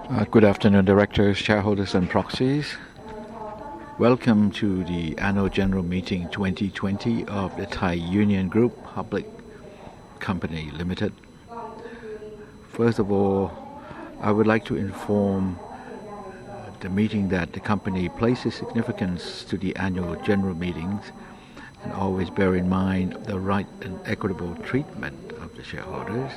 Good afternoon, directors, shareholders, and proxies. Welcome to the Annual General Meeting 2020 of the Thai Union Group Public Company Limited. First of all, I would like to inform the meeting that the company places significance to the annual general meetings and always bear in mind the right and equitable treatment of the shareholders.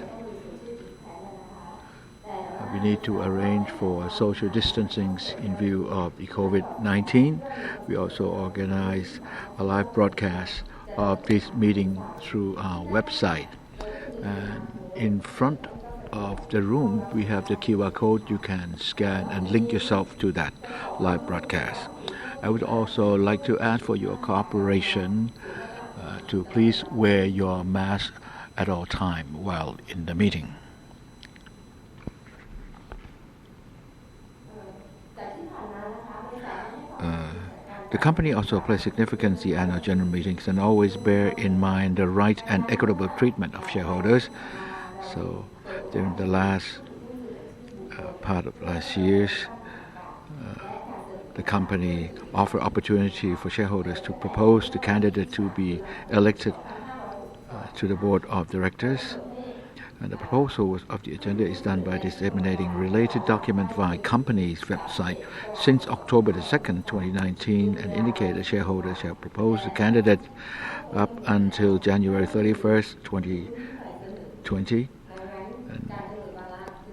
We need to arrange for social distancing in view of the COVID-19. We also organize a live broadcast of this meeting through our website. And in front of the room, we have the QR code. You can scan and link yourself to that live broadcast. I would also like to ask for your cooperation to please wear your mask at all times while in the meeting. The company also places significance in the annual general meetings and always bear in mind the right and equitable treatment of shareholders. So during the last part of last year, the company offered opportunity for shareholders to propose the candidate to be elected to the board of directors. And the proposal of the agenda is done by disseminating related documents via company's website since October 2nd, 2019, and indicate that shareholders shall propose the candidate up until January 31st, 2020. And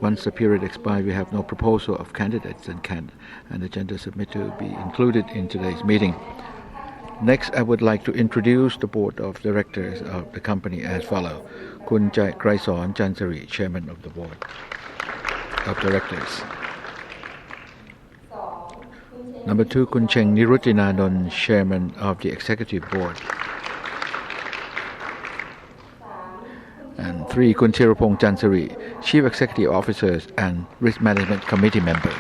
once the period expires, we have no proposal of candidates and agenda submitted to be included in today's meeting. Next, I would like to introduce the board of directors of the company as follows. Kun Kraisorn Chansari, Chairman of the Board of Directors. Number 2, Kun Cheng Nirutinanon, Chairman of the Executive Board. And 3, Kun Thirapong Chansari, Chief Executive Officers and Risk Management Committee members.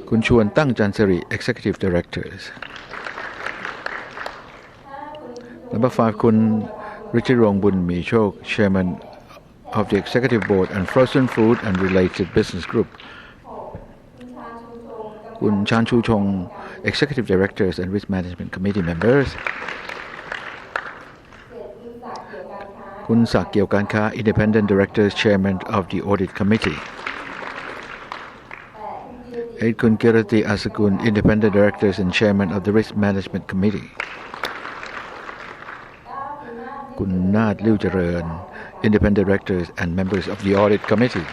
Kun Chuan Tang Chansari, Executive Directors. Number 5, Kun Richirong Bunmi Chok, Chairman of the Executive Board and Frozen Food and Related Business Group. Kun Chan Chu Chong, Executive Directors and Risk Management Committee members. Kun Sak Kieo Kan Kha, Independent Directors, Chairman of the Audit Committee. 8, Kun Kirati Asakun, Independent Directors and Chairman of the Risk Management Committee. Kun Naat Liu Jareun, Independent Directors and members of the Audit Committee.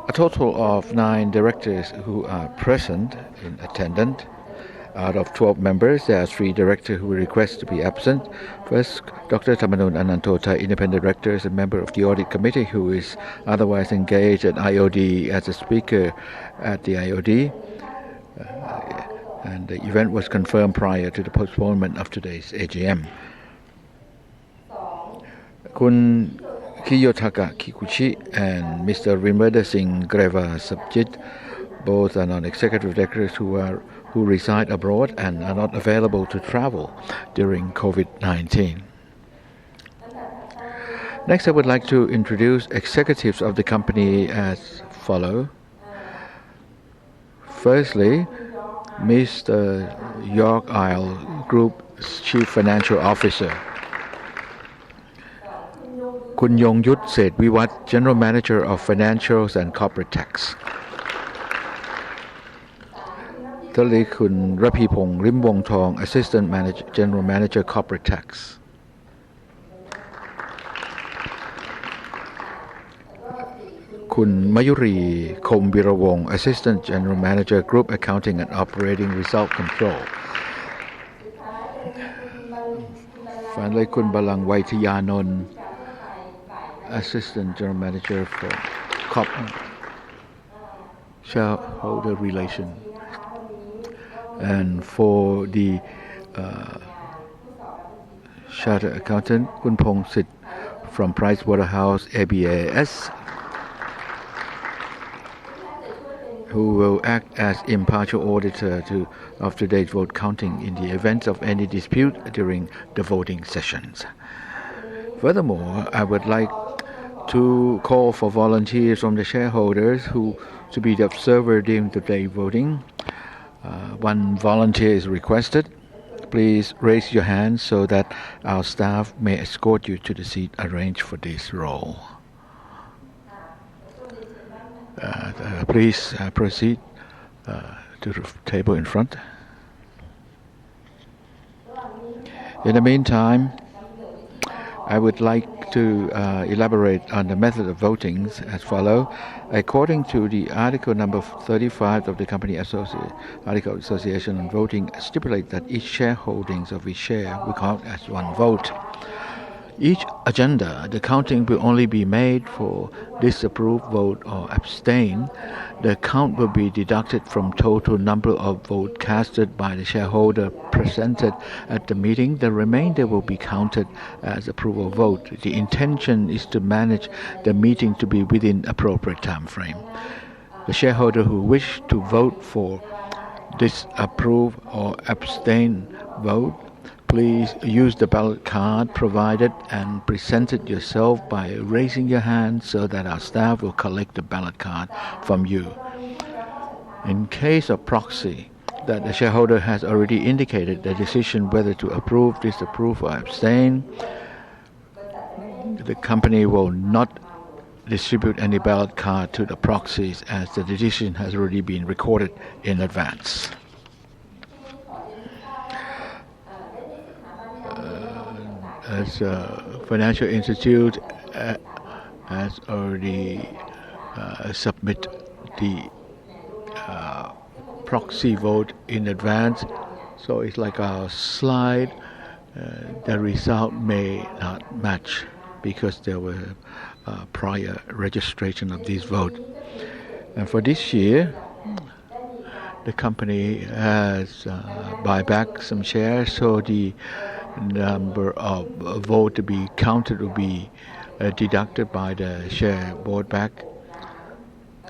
A total of 9 directors who are present in attendance. Out of 12 members, there are 3 directors who request to be absent. First, Dr. Thamanun Anantothai, Independent Director, is a member of the Audit Committee who is otherwise engaged at IOD as a speaker at the IOD. And the event was confirmed prior to the postponement of today's AGM. Kun Kiyotaka Kikuchi and Mr. Rimweda Singh Greva Sabjit, both are non-executive directors who reside abroad and are not available to travel during COVID-19. Next, I would like to introduce executives of the company as follows. Firstly, Mr. York Isle Group's Chief Financial Officer. Kun Yong Yut Set Viwat, General Manager of Financials and Corporate Tax. Thirdly, Kun Rapipong Rimwong Thong, Assistant General Manager, Corporate Tax. Kun Mayuri Kom Virawong, Assistant General Manager, Group Accounting and Operating Result Control. Finally, Kun Balang Waitiyanon, Assistant General Manager for Shareholder Relation. And for the Chartered Accountant, Kun Pong Sit from Pricewaterhouse ABAS, who will act as impartial auditor of today's vote counting in the event of any dispute during the voting sessions. Furthermore, I would like to call for volunteers from the shareholders who to be the observer during the day voting. One volunteer is requested. Please raise your hand so that our staff may escort you to the seat arranged for this role. Please proceed to the table in front. In the meantime, I would like to elaborate on the method of voting as follows. According to the article number 35 of the Company Article of Association on Voting, stipulate that each shareholdings of each share will count as one vote. Each agenda, the counting will only be made for disapprove, vote, or abstain. The count will be deducted from total number of votes casted by the shareholder presented at the meeting. The remainder will be counted as approval vote. The intention is to manage the meeting to be within appropriate time frame. The shareholder who wish to vote for disapprove or abstain vote, please use the ballot card provided and present it yourself by raising your hand so that our staff will collect the ballot card from you. In case of proxy, that the shareholder has already indicated the decision whether to approve, disapprove, or abstain, the company will not distribute any ballot card to the proxies as the decision has already been recorded in advance. As a financial institute has already submit the proxy vote in advance, so it's like a slide. The result may not match because there were prior registration of this vote. And for this year, the company has buy back some shares, so the number of vote to be counted will be deducted by the share bought back.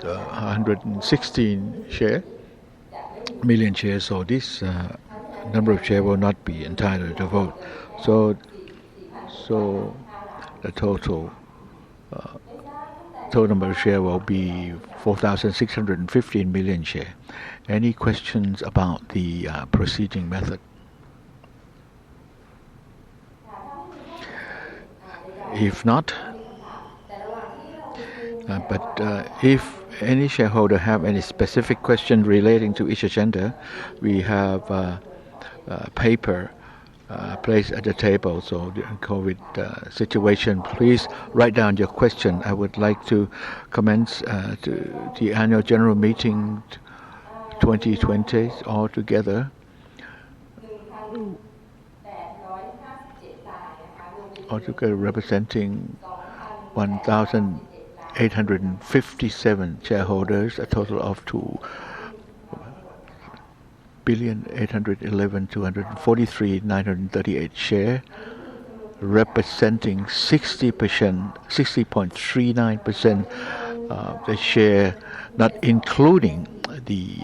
116 million shares, so this number of shares will not be entitled to vote. So the total number of shares will be 4,615 million shares. Any questions about the proceeding method? If not, if any shareholder have any specific question relating to each agenda, we have paper placed at the table. So during COVID situation, please write down your question. I would like to commence to the annual general meeting 2020 altogether. Altogether representing 1,857 shareholders, a total of 2,811,243,938 shares, representing 60.39% of the share, not including the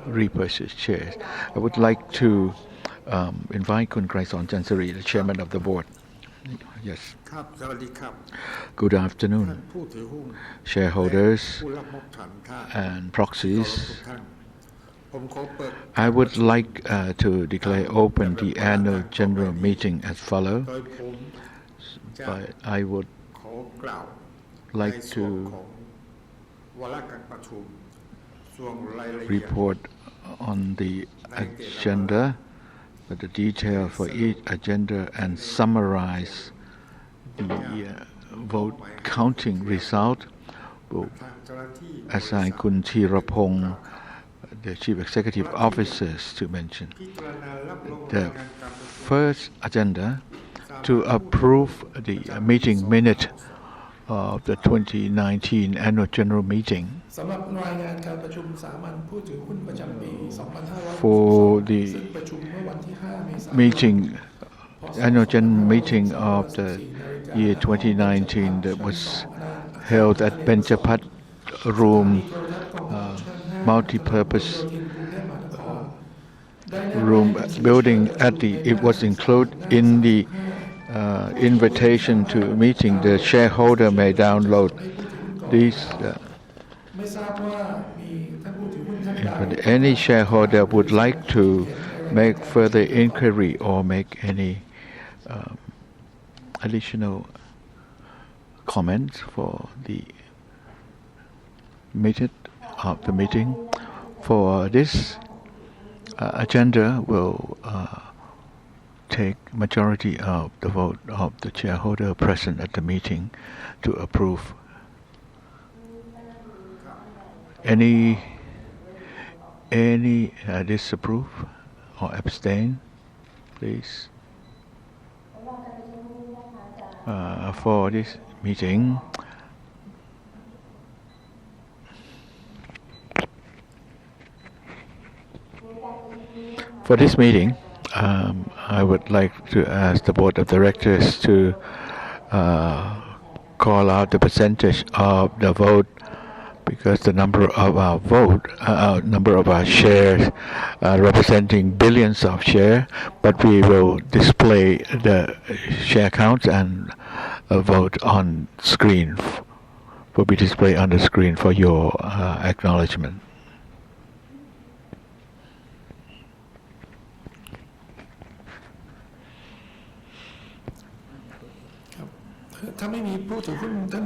repurchased shares. I would like to invite Kun Kraison Chansari, the chairman of the board. Yes. Good afternoon, shareholders and proxies. I would like to declare open the annual general meeting as follows. I would like to report on the agenda, the detail for each agenda, and summarize the vote counting result. Will assign Kun Thirapong, the Chief Executive Officers, to mention. The first agenda, to approve the meeting minute of the 2019 Annual General Meeting. For the Annual General Meeting of the year 2019 that was held at Benjapat Room, multi-purpose room building it was included in the invitation to meeting, the shareholder may download these. If any shareholder would like to make further inquiry or make any additional comments for the meeting, for this agenda will take majority of the vote of the shareholder present at the meeting to approve. Any disapprove or abstain, please. For this meeting, I would like to ask the board of directors to call out the percentage of the vote, because the number of our shares representing billions of shares, but we will display the share counts and vote on screen, will be displayed on the screen for your acknowledgement.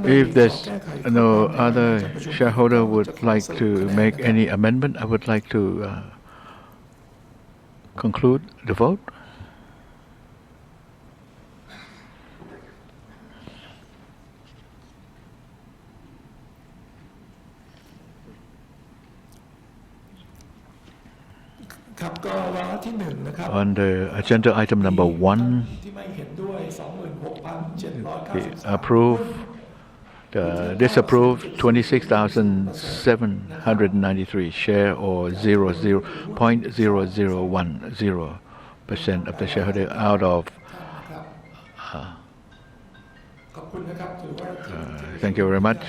If there's no other shareholder would like to make any amendment, I would like to conclude the vote. On the agenda item number 1, disapprove 26,793 share, or 0.0010% of the shareholder out of. Thank you very much.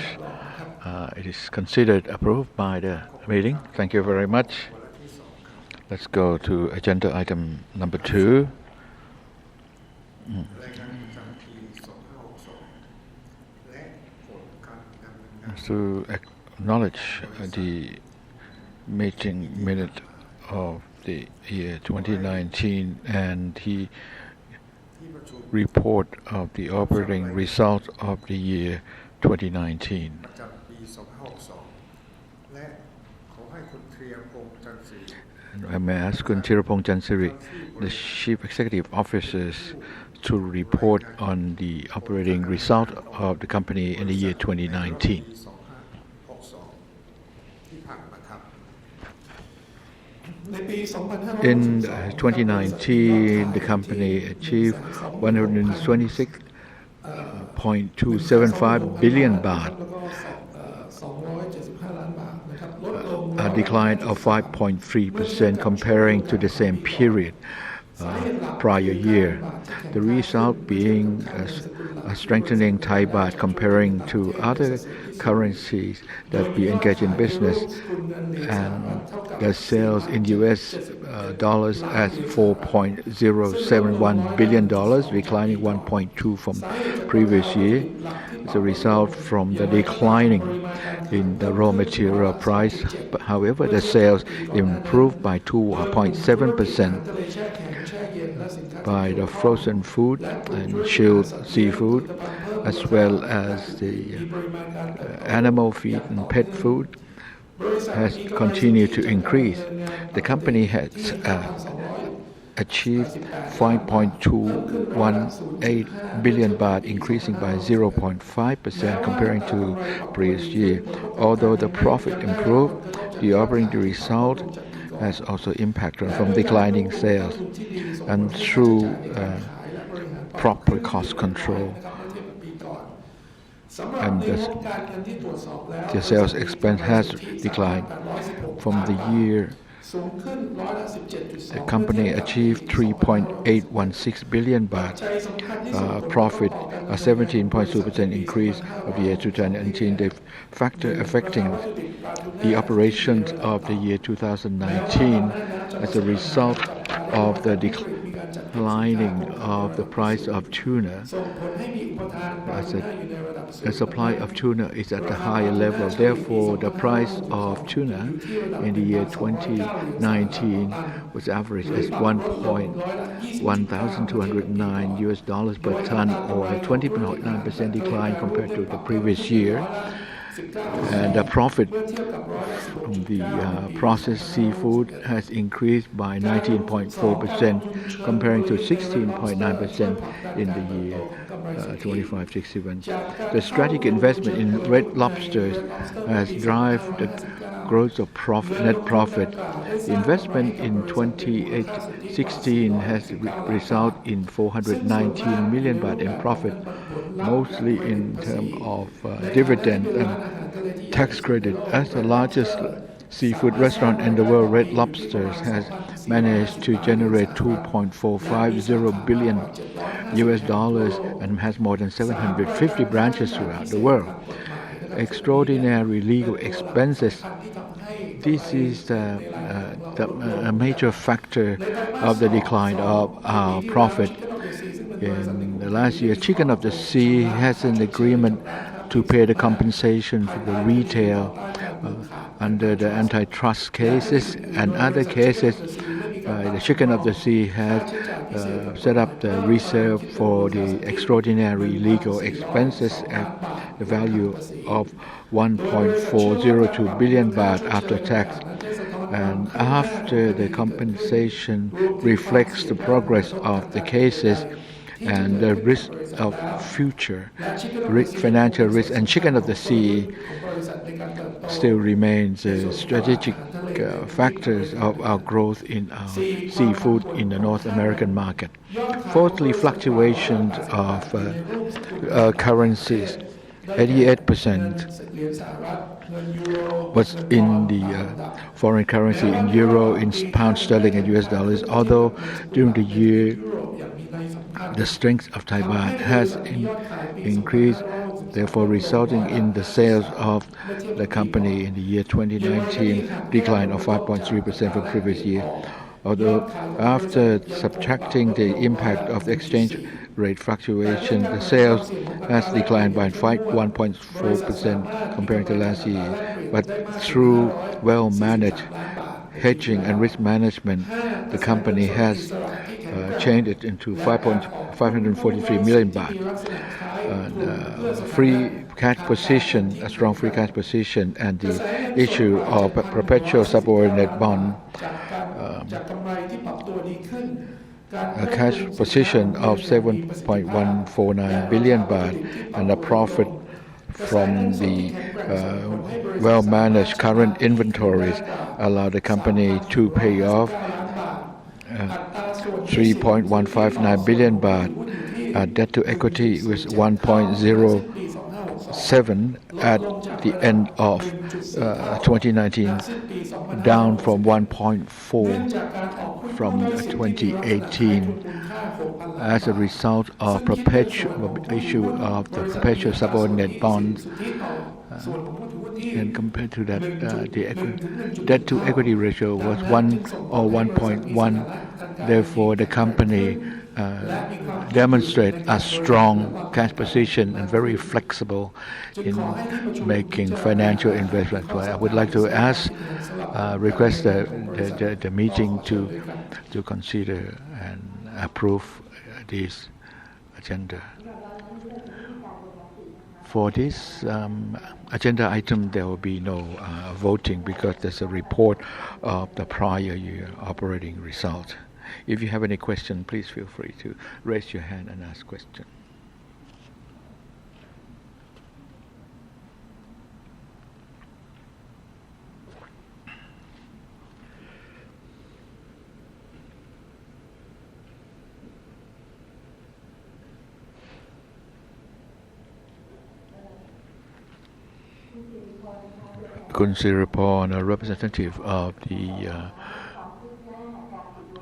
It is considered approved by the meeting. Thank you very much. Let's go to agenda item number 2. To acknowledge the meeting minute of the year 2019 and the report of the operating result of the year 2019. And I may ask Kun Thirapong Chansiri, the Chief Executive Officers, to report on the operating result of the company in the year 2019. In 2019, the company achieved 126.275 billion baht, a decline of 5.3% comparing to the same period prior year. The result being a strengthening Thai baht comparing to other currencies that we engage in business, and the sales in US dollars at $4.071 billion, declining 1.2% from previous year. As a result from the declining in the raw material price, but however the sales improved by 2.7% by the frozen food and chilled seafood, as well as the animal feed and pet food has continued to increase. The company has achieved 5.218 billion baht, increasing by 0.5% comparing to previous year. Although the profit improved, the operating result has also impacted from declining sales, and through proper cost control, and the sales expense has declined from the year. The company achieved 3.816 billion baht profit, a 17.2% increase of the year 2019. The factor affecting the operations of the year 2019 as a result of the declining of the price of tuna. The supply of tuna is at a higher level. Therefore, the price of tuna in the year 2019 was averaged as $1,209 per ton, or a 20.9% decline compared to the previous year. And the profit from the processed seafood has increased by 19.4%, comparing to 16.9% in the year 25-61. The strategic investment in red lobsters has driven the growth of net profit. The investment in 2016 has resulted in 419 million baht in profit, mostly in terms of dividend and tax credit. As the largest seafood restaurant in the world, Red Lobsters has managed to generate $2.450 billion and has more than 750 branches throughout the world. Extraordinary legal expenses. This is a major factor of the decline of our profit. In the last year, Chicken of the Sea has an agreement to pay the compensation for the retail under the antitrust cases and other cases. The Chicken of the Sea has set up the reserve for the extraordinary legal expenses at the value of 1.402 billion baht after tax. And after the compensation reflects the progress of the cases and the risk of future financial risk, and Chicken of the Sea still remains strategic factors of our growth in our seafood in the North American market. Fourthly, fluctuations of currencies. 88% was in the foreign currency in euro, in pound sterling, and US dollars, although during the year the strength of Thai baht has increased, therefore resulting in the sales of the company in the year 2019 decline of 5.3% from previous year. Although after subtracting the impact of the exchange rate fluctuation, the sales has declined by 1.4% compared to last year. But through well-managed hedging and risk management, the company has changed it into 543 million baht. Free cash position, a strong free cash position, and the issue of a perpetual subordinate bond. A cash position of 7.149 billion baht and a profit from the well-managed current inventories allow the company to pay off 3.159 billion baht. Debt to equity was 1.07 at the end of 2019, down from 1.4 from 2018 as a result of issue of the perpetual subordinate bonds. And compared to that, the debt to equity ratio was 1 or 1.1. Therefore, the company demonstrate a strong cash position and very flexible in making financial investments. I would like to request the meeting to consider and approve this agenda. For this agenda item, there will be no voting because there's a report of the prior year operating result. If you have any question, please feel free to raise your hand and ask question. Khun Siriporn, a representative of the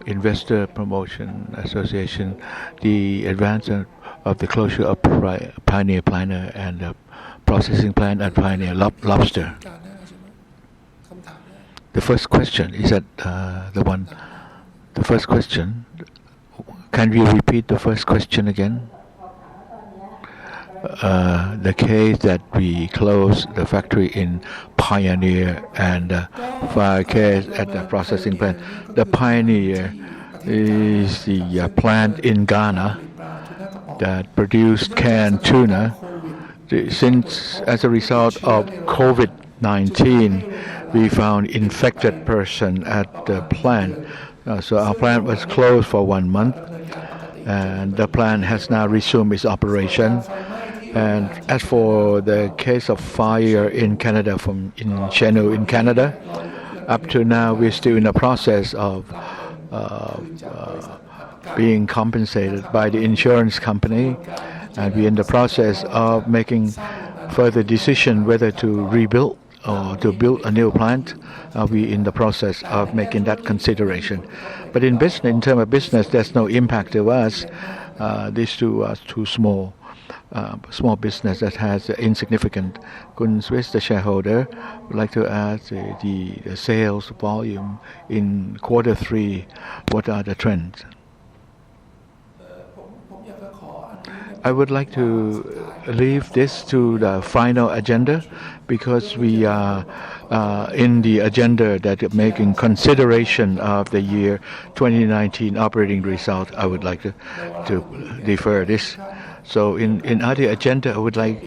Investor Promotion Association, the advance of the closure of Pioneer Planner and the processing plant at Pioneer Lobster. The first question is that the first question. Can we repeat the first question again? The case that we closed the factory in Pioneer and fire case at the processing plant. The Pioneer is the plant in Ghana that produced canned tuna. Since as a result of COVID-19, we found infected person at the plant. So our plant was closed for 1 month, and the plant has now resumed its operation. And as for the case of fire in Canada in Chenu in Canada, up to now we're still in the process of being compensated by the insurance company, and we're in the process of making further decision whether to rebuild or to build a new plant. We're in the process of making that consideration. But in business, in terms of business, there's no impact to us. These two are too small business that has insignificant. Kun Swiss, the shareholder, would like to ask the sales volume in Q3. What are the trends? I would like to leave this to the final agenda because we are in the agenda that making consideration of the year 2019 operating result. I would like to defer this. So in other agenda, I would like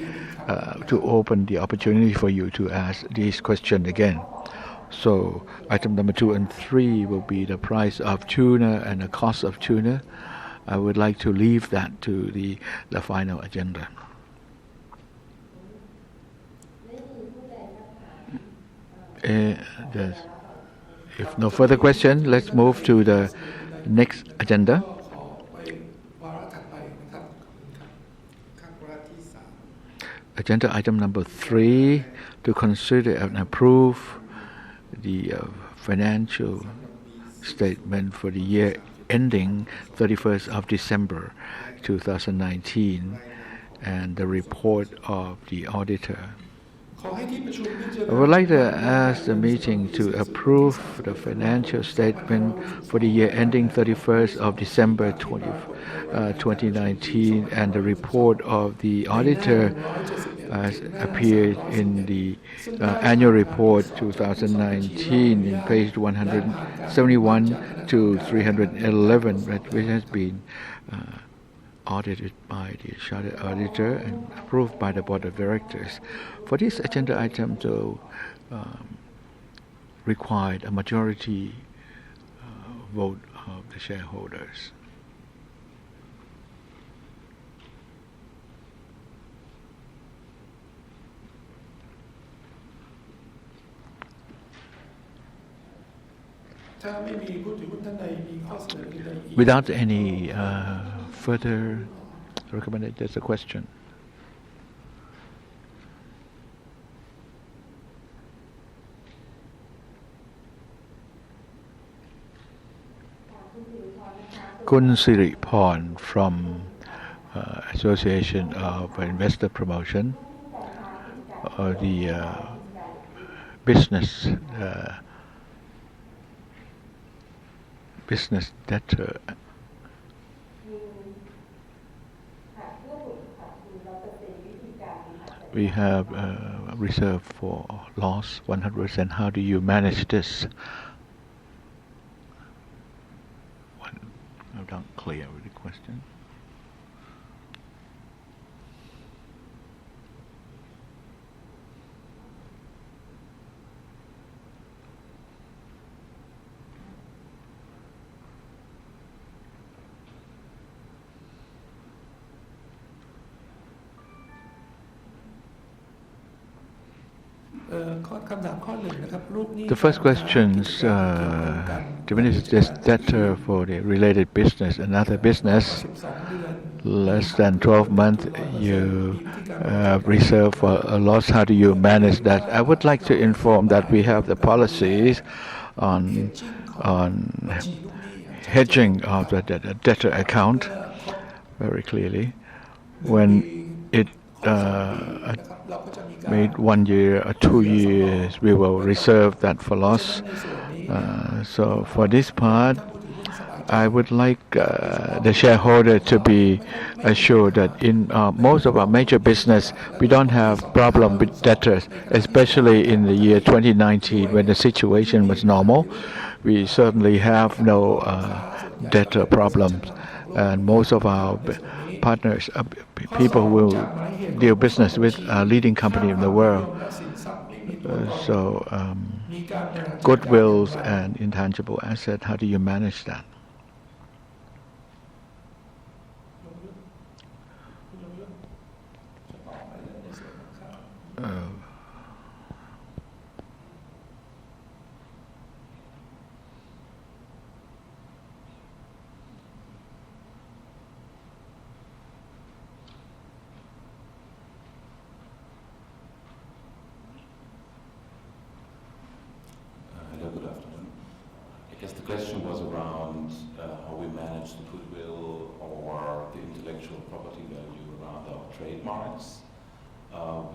to open the opportunity for you to ask this question again. So item number 2 and 3 will be the price of tuna and the cost of tuna. I would like to leave that to the final agenda. If no further question, let's move to the next agenda. Agenda item number 3, to consider and approve the financial statement for the year ending 31st of December 2019 and the report of the auditor. I would like to ask the meeting to approve the financial statement for the year ending 31st of December 2019 and the report of the auditor as appeared in the annual report 2019 in page 171 to 311, which has been audited by the chartered auditor and approved by the board of directors. For this agenda item, though, required a majority vote of the shareholders. Without any further recommendation, there's a question. Kun Siriporn from Association of Investor Promotion, the business debtor. We have reserved for loss 100%. How do you manage this? I'm not clear with the question. The first question is diminish this debtor for the related business. Another business, less than 12 months, you reserve for a loss. How do you manage that? I would like to inform that we have the policies on hedging of the debtor account very clearly. When it made 1 year or 2 years, we will reserve that for loss. So for this part, I would like the shareholder to be assured that in most of our major business, we don't have problem with debtors, especially in the year 2019 when the situation was normal. We certainly have no debtor problems, and most of our partners, people who will deal business with leading company in the world. So goodwills and intangible assets, how do you manage that? Hello, good afternoon. I guess the question was around how we manage the goodwill or the intellectual property value around our trademarks.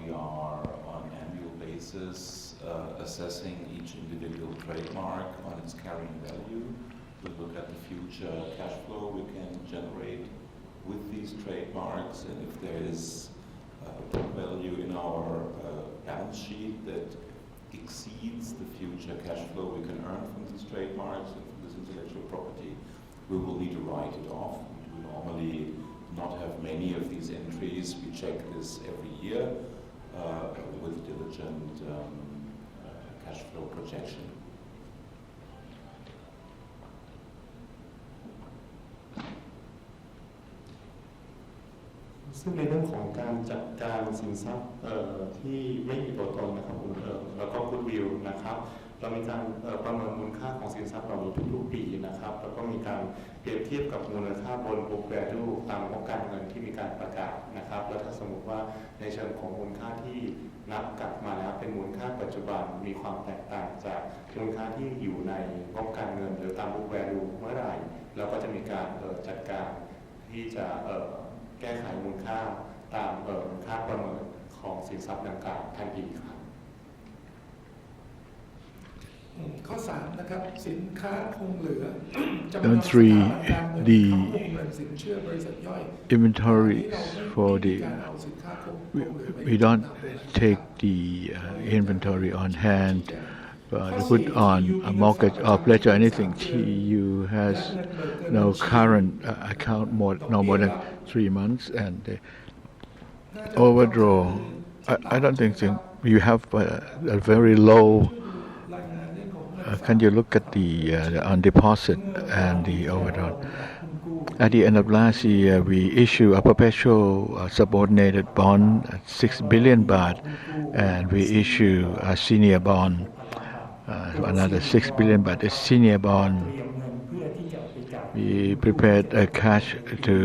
We are on an annual basis assessing each individual trademark on its carrying value. We look at the future cash flow we can generate with these trademarks, and if there is book value in our balance sheet that exceeds the future cash flow we can earn from these trademarks and from this intellectual property, we will need to write it off. We do normally not have many of these entries. We check this every year with diligent cash flow projection. ซึ่งในเรื่องของการจัดการสินทรัพย์ที่ไม่มีตัวตนนะครับแล้วก็ goodwill นะครับเรามีการประเมินมูลค่าของสินทรัพย์เหล่านี้ทุกๆปีนะครับแล้วก็มีการเปรียบเทียบกับมูลค่าบน book value ตามงบการเงินที่มีการประกาศนะครับแล้วถ้าสมมติว่าในเชิงของมูลค่าที่นับกลับมาแล้วเป็นมูลค่าปัจจุบันมีความแตกต่างจากมูลค่าที่อยู่ในงบการเงินหรือตาม book value เมื่อไหร่เราก็จะมีการจัดการที่จะแก้ไขมูลค่าตามค่าประเมินของสินทรัพย์ดังกล่าวทันทีครับข้อ3นะครับสินค้าคงเหลือ the inventories for the we don't take the inventory on hand to put on a mortgage or pledge or anything. TU has no current account no more than 3 months, and the overdraw. I don't think you have a very low. Can you look at the on deposit and the overdraw? At the end of last year, we issue a perpetual subordinated bond at 6 billion baht, and we issue a senior bond. Another 6 billion baht. A senior bond. We prepared cash to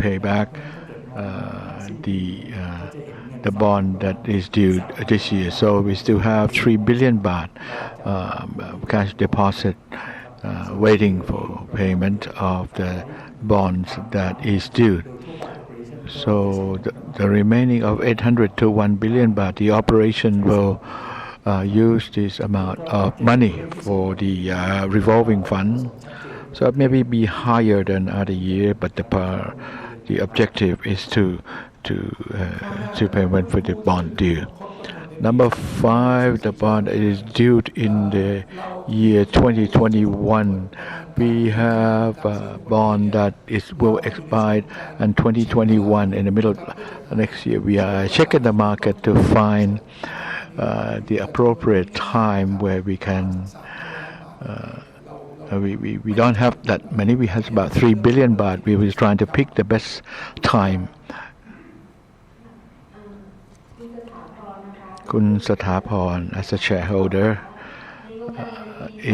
pay back the bond that is due this year. So we still have 3 billion baht cash deposit waiting for payment of the bonds that is due. So the remaining of 800 to 1 billion baht, the operation will use this amount of money for the revolving fund. So it maybe be higher than other year, but the objective is to payment for the bond due. Number 5, the bond is due in the year 2021. We have a bond that will expire in 2021 in the middle of next year. We are checking the market to find the appropriate time where we can. We don't have that many. We have about 3 billion baht. We were trying to pick the best time. คุณสถาพร as a shareholder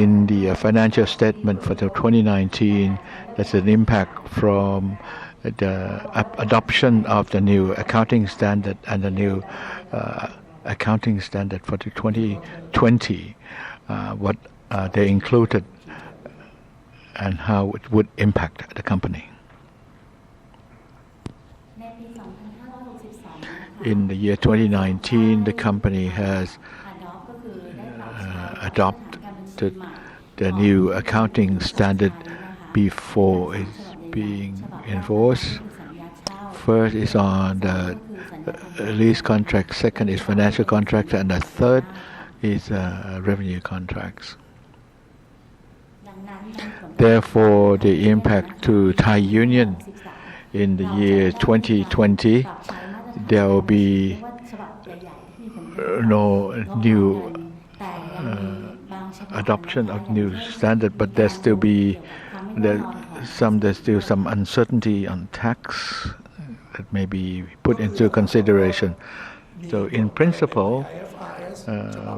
in the financial statement for the 2019, there's an impact from the adoption of the new accounting standard and the new accounting standard for the 2020. What they included and how it would impact the company. In the year 2019, the company has adopted the new accounting standard before it's being enforced. First is on the lease contract, second is financial contract, and the third is revenue contracts. Therefore, the impact to Thai Union in the year 2020, there will be no new adoption of new standard, but there's still some uncertainty on tax that may be put into consideration. So in principle,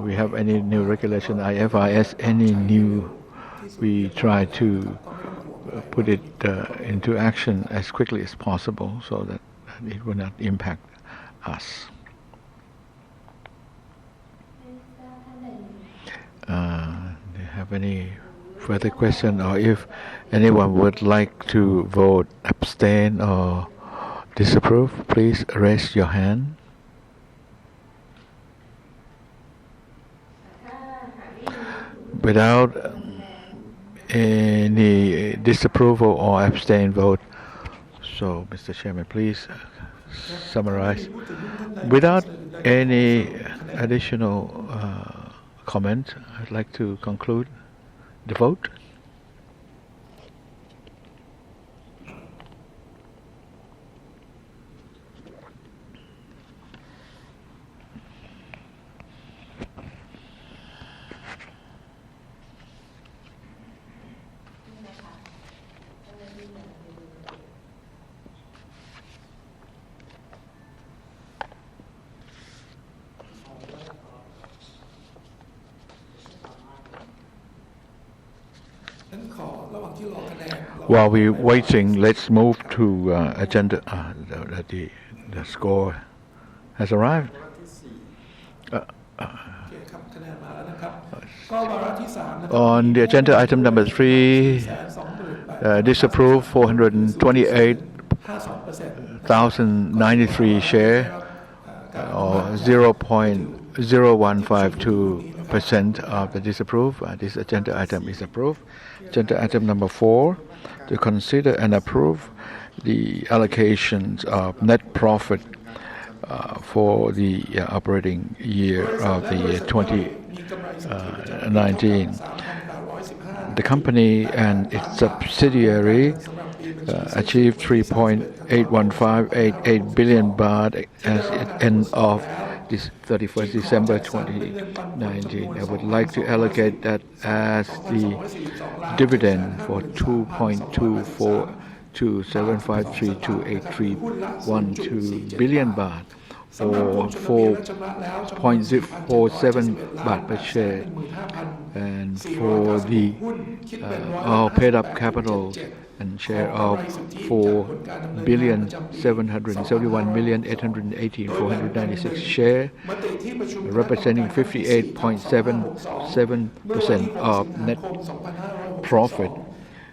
we have any new regulation, IFRS, any new, we try to put it into action as quickly as possible so that it will not impact us. Do you have any further question, or if anyone would like to vote abstain or disapprove, please raise your hand. Without any disapproval or abstain vote, so Mr. Chairman, please summarize. Without any additional comment, I'd like to conclude the vote. While we're waiting, let's move to agenda. The score has arrived. On the agenda item number 3, disapprove 428,093 share, or 0.0152% of the disapprove. This agenda item is approved. Agenda item number 4, to consider and approve the allocations of net profit for the operating year of the year 2019. The company and its subsidiary achieved 3.81588 billion baht as at end of this 31st December 2019. I would like to allocate that as the dividend for 2.24275328.312 billion baht, or 4.47 baht per share, and for the all paid up capital and share of 4,771,818,496 share, representing 58.77% of net profit,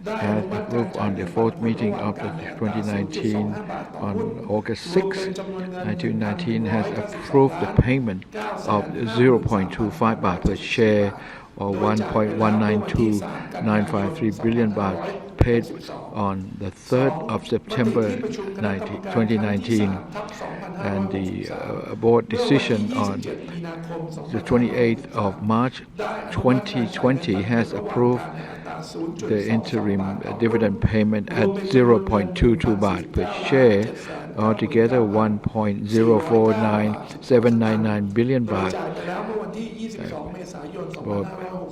as approved on the fourth meeting of the 2019 on August 6, 2019, has approved the payment of 0.25 baht per share, or 1.192953 billion baht, paid on the 3rd of September 2019, and the board decision on the 28th of March 2020 has approved the interim dividend payment at 0.22 baht per share, altogether 1.049799 billion baht,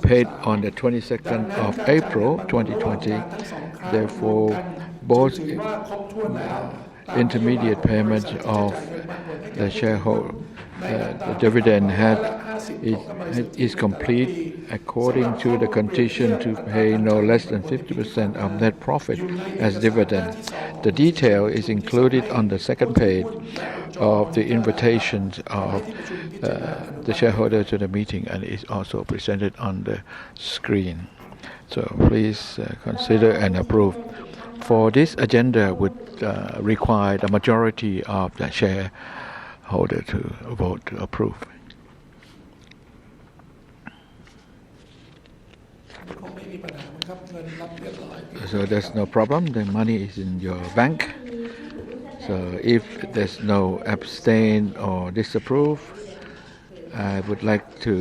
paid on the 22nd of April 2020. Therefore, both intermediate payment of the shareholder, the dividend is complete according to the condition to pay no less than 50% of net profit as dividend. The detail is included on the second page of the invitations of the shareholder to the meeting, and is also presented on the screen. So please consider and approve. For this agenda would require the majority of the shareholder to vote to approve. คงไม่มีปัญหา นะครับเงินรับเรียบร้อย So there's no problem. The money is in your bank. So if there's no abstain or disapprove, I would like to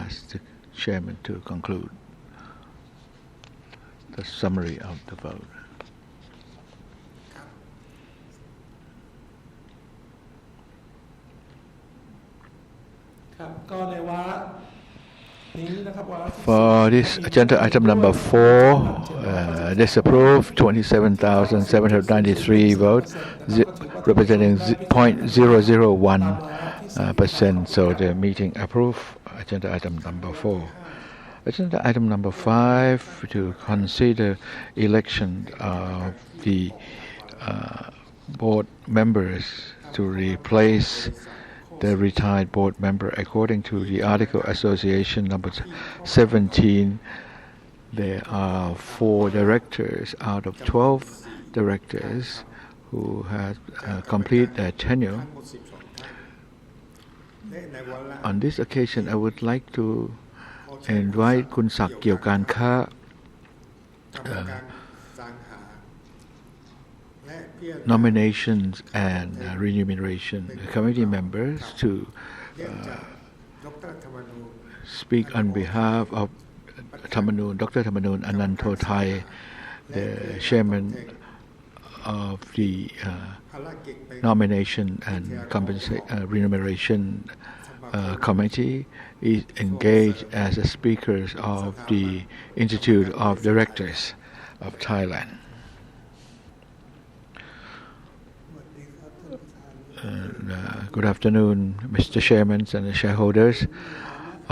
ask the chairman to conclude the summary of the vote. ครับก็ในวาระนี้นะครับวาระที่ For this agenda item number 4, disapprove 27,793 votes, representing 0.001%. So the meeting approved agenda item number 4. Agenda item number 5, to consider election of the board members to replace the retired board member according to the article association number 17. There are 4 directors out of 12 directors who have completed their tenure. On this occasion, I would like to invite Kun Sak Kieu Kan Kha, nominations and remuneration committee members to speak on behalf of Dr. Thamanoon Anantothai, the chairman of the nomination and remuneration committee, is engaged as a speaker of the Institute of Directors of Thailand. Good afternoon, Mr. Chairman and shareholders.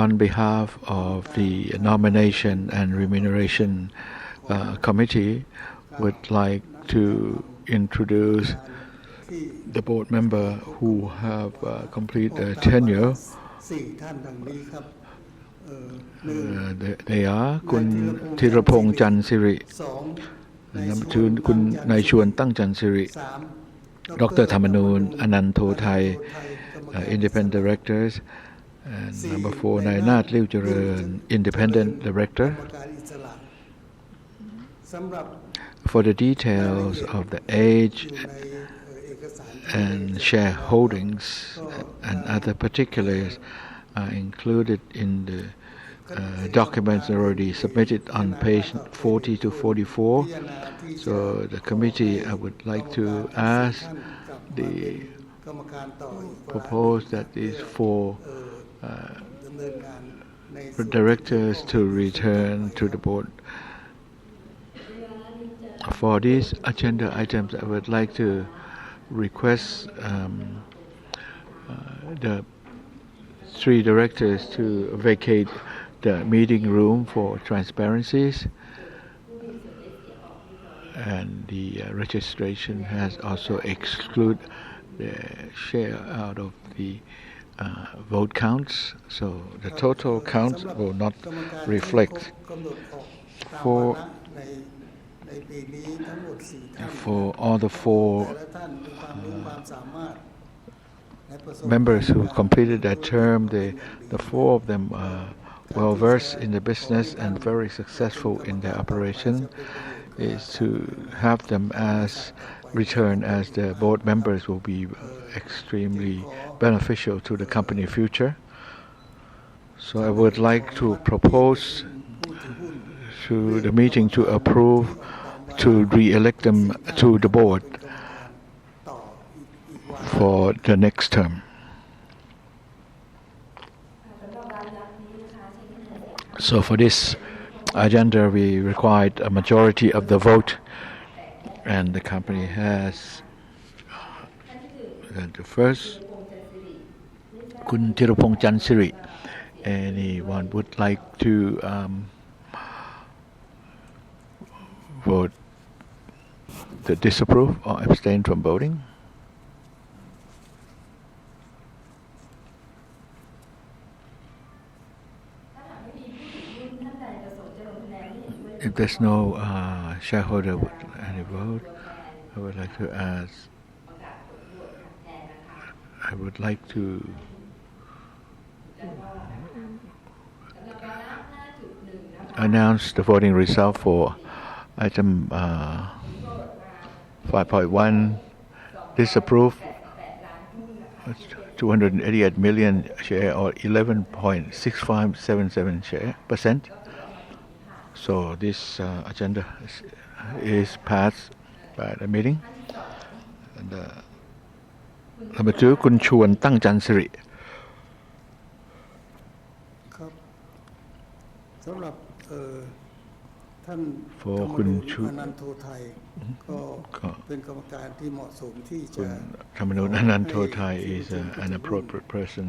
On behalf of the Nomination and Remuneration Committee, would like to introduce the board member who have completed their tenure. They are คุณธีรพงษ์จันทร์สิริคุณนายชวนตั้งจันทร์สิริ Dr. Thamanoon Anantothai, independent directors, and number 4, Nayanat Liu Jaran, independent director. For the details of the age and shareholdings and other particulars are included in the documents already submitted on page 40 to 44. So the committee, I would like to ask propose that these 4 directors to return to the board. For these agenda items, I would like to request the 3 directors to vacate the meeting room for transparencies, and the registration has also excluded the share out of the vote counts, so the total count will not reflect. For all the 4 members who completed their term, the 4 of them are well versed in the business and very successful in their operation. Is to have them as return as the board members will be extremely beneficial to the company future. So I would like to propose to the meeting to approve to re-elect them to the board for the next term. So for this agenda, we required a majority of the vote, and the company has the first, Kun Thirapong Chansiri. Anyone would like to vote to disapprove or abstain from voting? If there's no shareholder with any vote, I would like to ask. I would like to announce the voting result for item 5.1. Disapprove 288 million share or 11.6577%. So this agenda is passed by the meeting. And number 2 คุณชวนตั้งจันทร์สิริครับสำหรับท่าน for คุณ คุณ อนันต์โทไทยก็เป็นกรรมการที่เหมาะสมที่ คุ จะ ณธรรมนูญอนันต์โทไทย is an appropriate person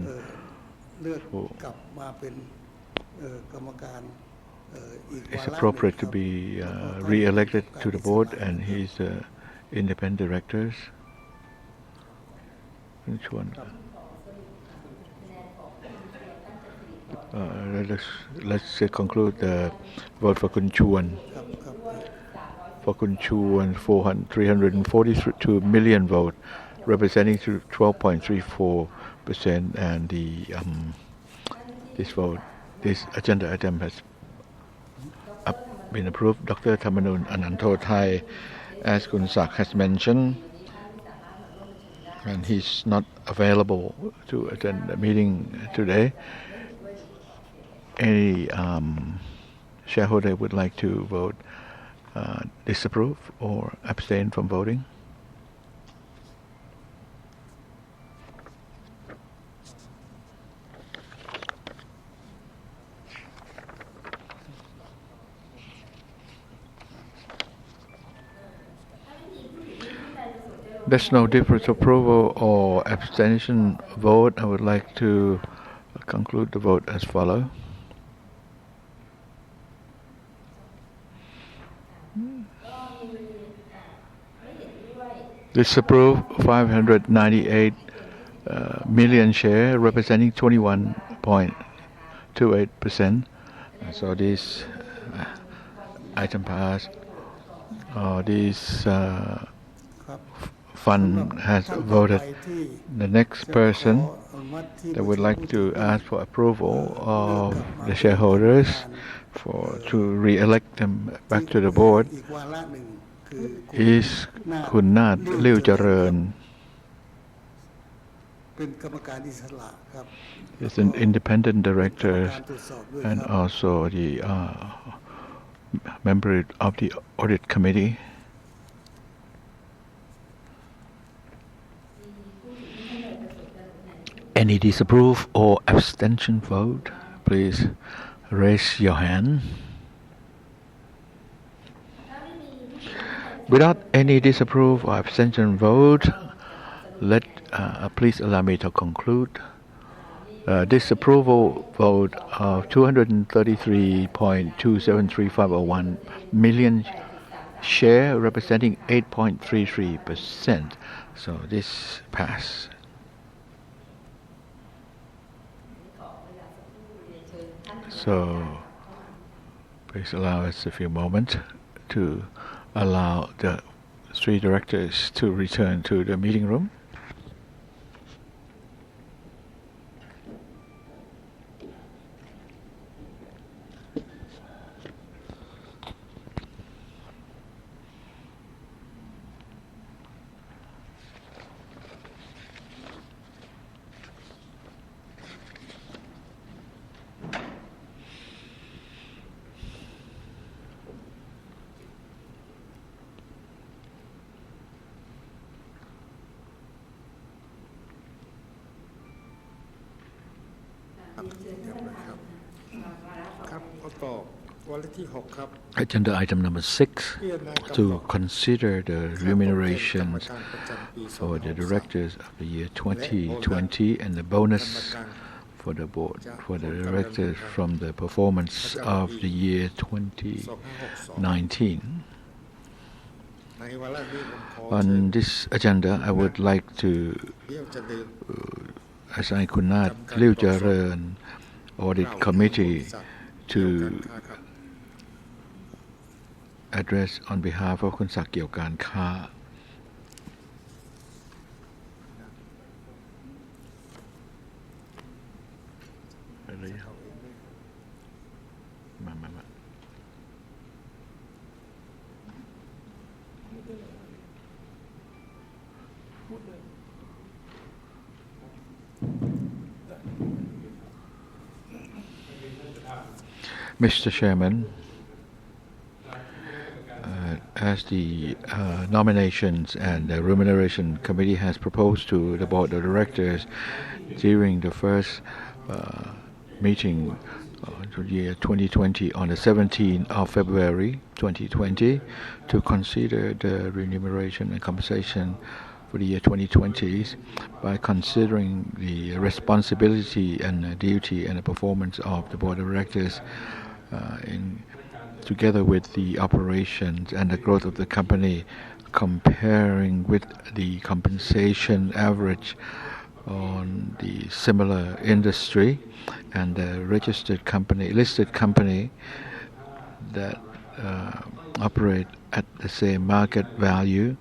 เลือกกลับมาเป็นกรรมการอีก is วาระ appropriate to be re-elected to the board and he's independent directors. คุณชวน let's conclude the vote for คุณชวน for คุณชวน 342 million vote representing 12.34% and this agenda item has been approved. Dr. Thamanun Anantothai, as Kun Sak has mentioned, and he's not available to attend the meeting today. Any shareholder would like to vote disapprove or abstain from voting? There's no difference approval or abstention vote. I would like to conclude the vote as follows. Disapprove 598 million share representing 21.28%. So this item passed. This fund has voted. The next person that would like to ask for approval of the shareholders to re-elect them back to the board is คุณนาฏลิ่วเจริญ is an independent director and also the member of the audit committee. Any disapprove or abstention vote? Please raise your hand. Without any disapprove or abstention vote, please allow me to conclude. Disapproval vote of 233.27351 million share representing 8.33%. So this passed. So please allow us a few moments to allow the 3 directors to return to the meeting room. Agenda item number 6 to consider the remunerations for the directors of the year 2020 and the bonus for the board for the directors from the performance of the year 2019. On this agenda, I would like to assign คุณนาฏลิ่วเจริญ Audit Committee to address on behalf of คุณศักดิ์เกี่ยวการค้ามา Mr. Chairman, as the Nominations and the Remuneration Committee has proposed to the Board of Directors during the first meeting of the year 2020 on the 17th of February 2020 to consider the remuneration and compensation for the year 2020 by considering the responsibility and the duty and the performance of the Board of Directors together with the operations and the growth of the company, comparing with the compensation average on the similar industry and the registered company, listed company that operate at the same market value.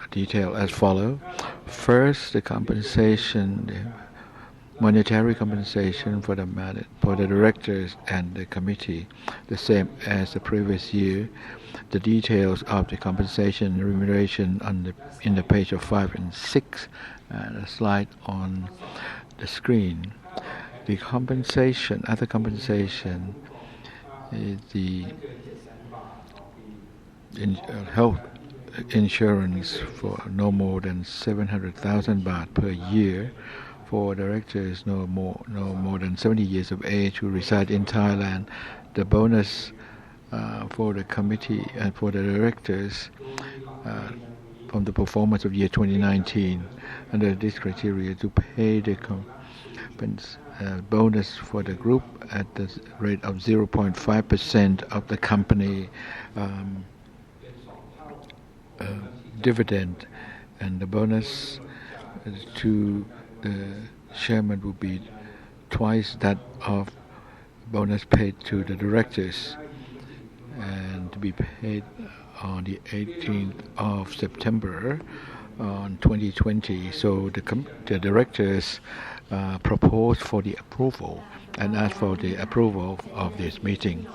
Detail as follows. First, the compensation, monetary compensation for the directors and the committee, the same as the previous year. The details of the compensation and remuneration in the page of 5 and 6, and a slide on the screen. The compensation, other compensation, is the health insurance for no more than 700,000 baht per year for directors no more than 70 years of age who reside in Thailand. The bonus for the committee and for the directors from the performance of year 2019 under this criteria to pay the bonus for the group at the rate of 0.5% of the company dividend, and the bonus to the chairman will be twice that of bonus paid to the directors, and to be paid on the 18th of September on 2020. So the directors propose for the approval and ask for the approval of this meeting.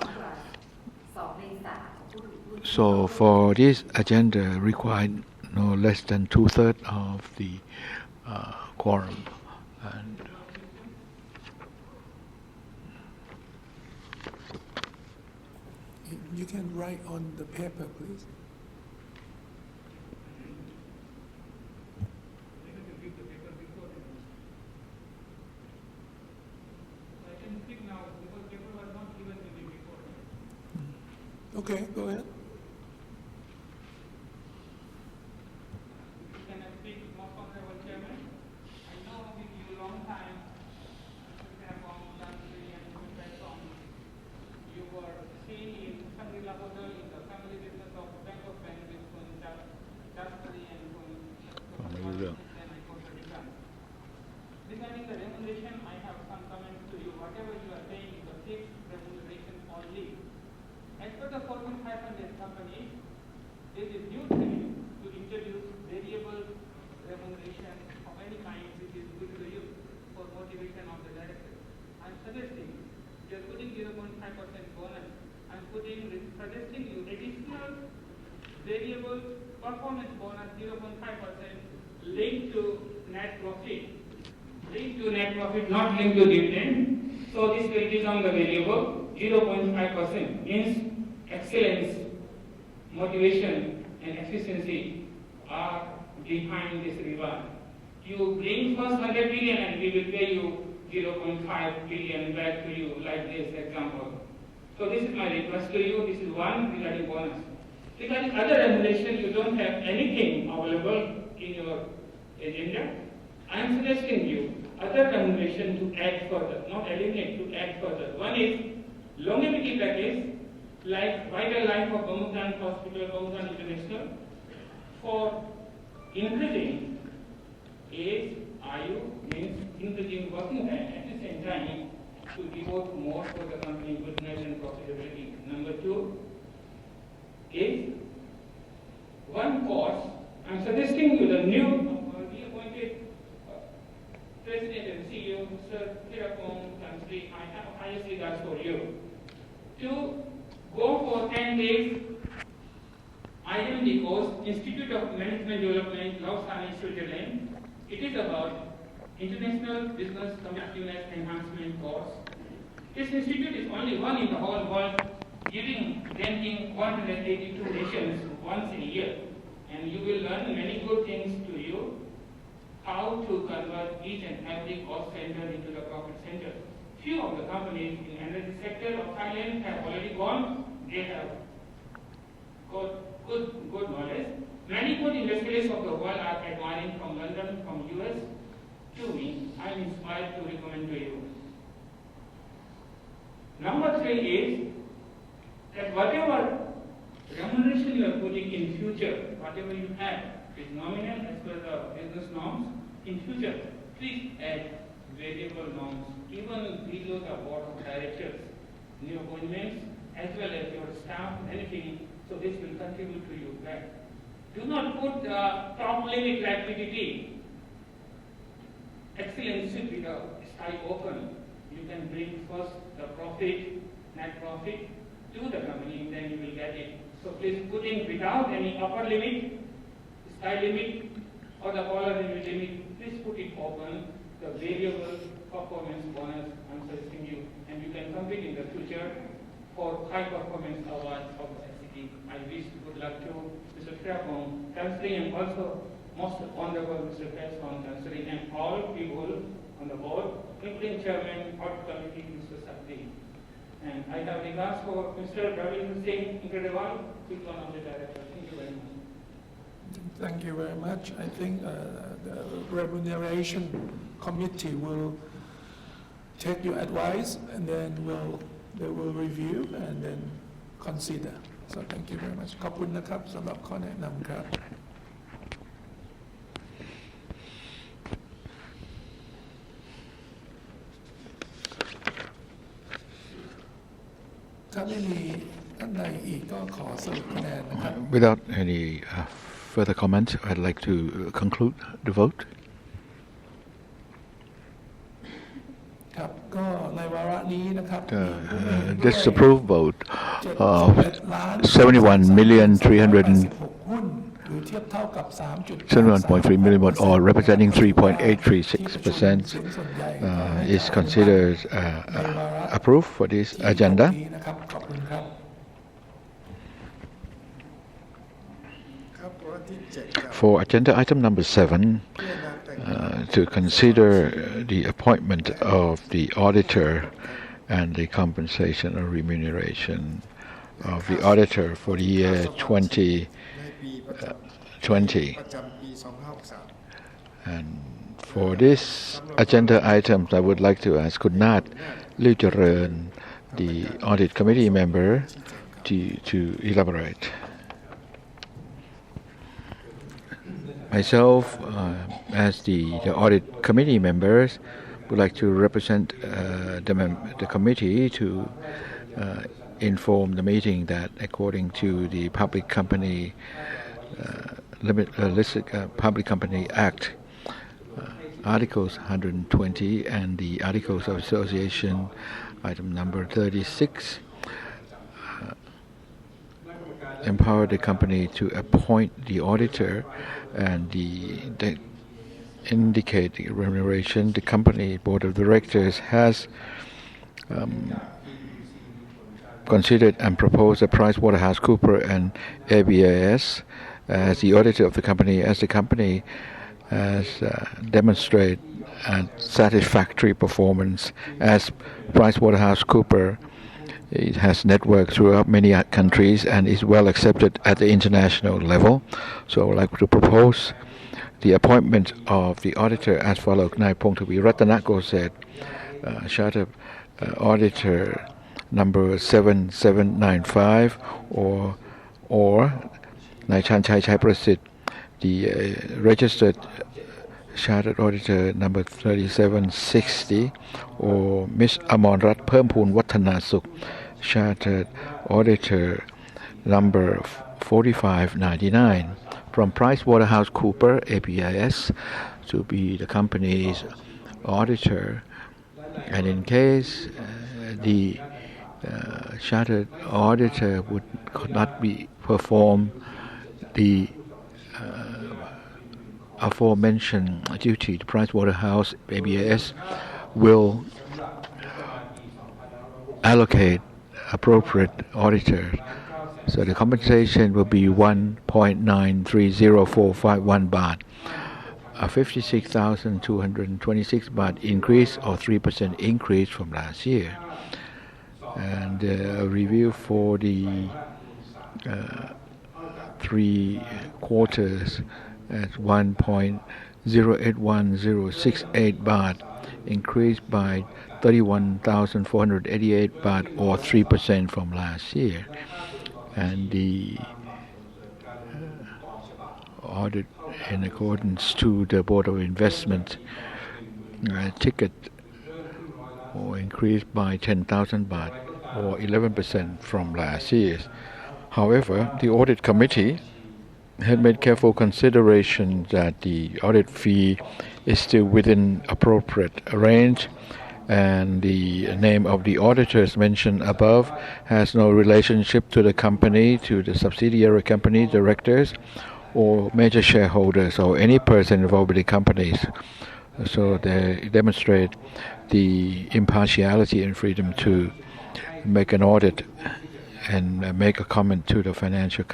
So for this agenda required no less than 2/3 of the quorum. And you can write on the paper, please. Okay, go ahead. Can I speak, most honorable chairman? I know with you a long time, you were seen in Shangri-La Hotel in the family business of Bank of Benefits from Chastity and from regarding the remuneration, I have some comments to you. Whatever you are saying is a fixed remuneration only. As per the Fortune 500 companies, there is new trend to introduce variable remuneration of any kind which is good to you for motivation of the directors. I'm suggesting you are putting 0.5% bonus. I'm suggesting you additional variable performance bonus 0.5% linked to net profit. Linked to net profit, not linked to dividend. So this will become the variable 0.5%. Means excellence, motivation and efficiency are behind this reward. You bring first 100 billion and we will pay you 0.5 billion back to you, like this example. So this is my request to you. This is one regarding bonus. Regarding other remuneration, you don't have anything available in your agenda. I am suggesting you other remuneration to add further, not eliminate, to add further. One is longevity package, like Vital Life of Bangtan Hospital, Bangtan International, for increasing age, IU, means increasing working time, at the same time to devote more for the company goodness and profitability. Number two is one course. I'm suggesting you the new appointed President and CEO, Sir Thirapong Tansri, I have highest regards for you, to go for 10 days IMD course, Institute of Management Development, Lausanne, Switzerland. It is about International Business Competitiveness Enhancement course. This institute is only one in the whole world, granting 182 nations once in a year. And you will learn many good things to you, how to convert each and every cost center into the profit center. Few of the companies in the energy sector of Thailand have already gone. They have got good knowledge. Many good investors of the world are admiring from London, from US to me. I am inspired to recommend to you. Number 3 is that whatever remuneration you are putting in future, whatever you have is nominal as per the business norms. In future, please add variable norms, even below the board of directors, new appointments, as well as your staff, anything, so this will contribute to you back. Do not put the top limit like PTT. Excellence should be the sky open. You can bring first the profit, net profit, to the company, then you will get it. So please put in without any upper limit, sky limit, or the collar limit. Please put it open, the variable performance bonus, I'm suggesting you, and you can compete in the future for high performance awards of the SCT. I wish good luck to Mr. Shrapong, considering, and also most honorable Mr. Pesson, considering, and all people on the board, including Chairman, Audit Committee, Mr. Sakti. And I have regards for Mr. Ravinder Singh, incredible, who is one of the directors. Thank you very much. Thank you very much. I think the remuneration committee will take your advice and then they will review and then consider. So thank you very much. ขอบคุณนะครับสำหรับข้อแนะนำครับถ้าไม่มีท่านใดอีกก็ขอสรุปคะแนนนะครับ Without any further comment, I'd like to conclude the vote. ครับก็ในวาระนี้นะครับ Disapprove vote of 71,300,000 million vote, or representing 3.836%, is considered approved for this agenda. For agenda item number 7, to consider the appointment of the auditor and the compensation or remuneration of the auditor for the year 2020. And for this agenda item, I would like to ask Kunat Liujaran, the audit committee member, to elaborate. Myself, as the audit committee members, would like to represent the committee to inform the meeting that according to the Public Company Public Company Act, Articles 120 and the Articles of Association, item number 36, empower the company to appoint the auditor and the indicate the remuneration. The company board of directors has considered and proposed a PricewaterhouseCoopers and ABAS as the auditor of the company, as the company has demonstrated a satisfactory performance as PricewaterhouseCoopers. It has networked throughout many countries and is well accepted at the international level. So I would like to propose the appointment of the auditor as follows: Nai Pongtavi Ratanakoset, Chartered Auditor number 7795, or Nai Chanchai Chai Prasit, the registered Chartered Auditor number 3760, or Ms. Amonrat Permpoon Wattanasuk, Chartered Auditor number 4599, from PricewaterhouseCoopers ABAS to be the company's auditor. And in case the Chartered Auditor could not be performed the aforementioned duty to Pricewaterhouse ABAS will allocate appropriate auditors. So the compensation will be 1.930451 baht, a 56,226 baht increase or 3% increase from last year. And a review for the 3 quarters at 1.081068 baht, increased by 31,488 baht or 3% from last year. And the audit in accordance to the Board of Investment ticket or increased by 10,000 baht or 11% from last year. However, the audit committee had made careful consideration that the audit fee is still within appropriate range, and the name of the auditors mentioned above has no relationship to the company, to the subsidiary company directors, or major shareholders, or any person involved with the companies. So they demonstrate the impartiality and freedom to make an audit and make a comment to the financial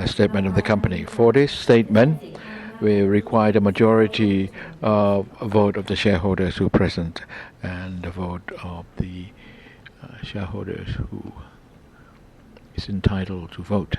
statement of the company. For this statement, we require the majority of a vote of the shareholders who are present and the vote of the shareholders who is entitled to vote.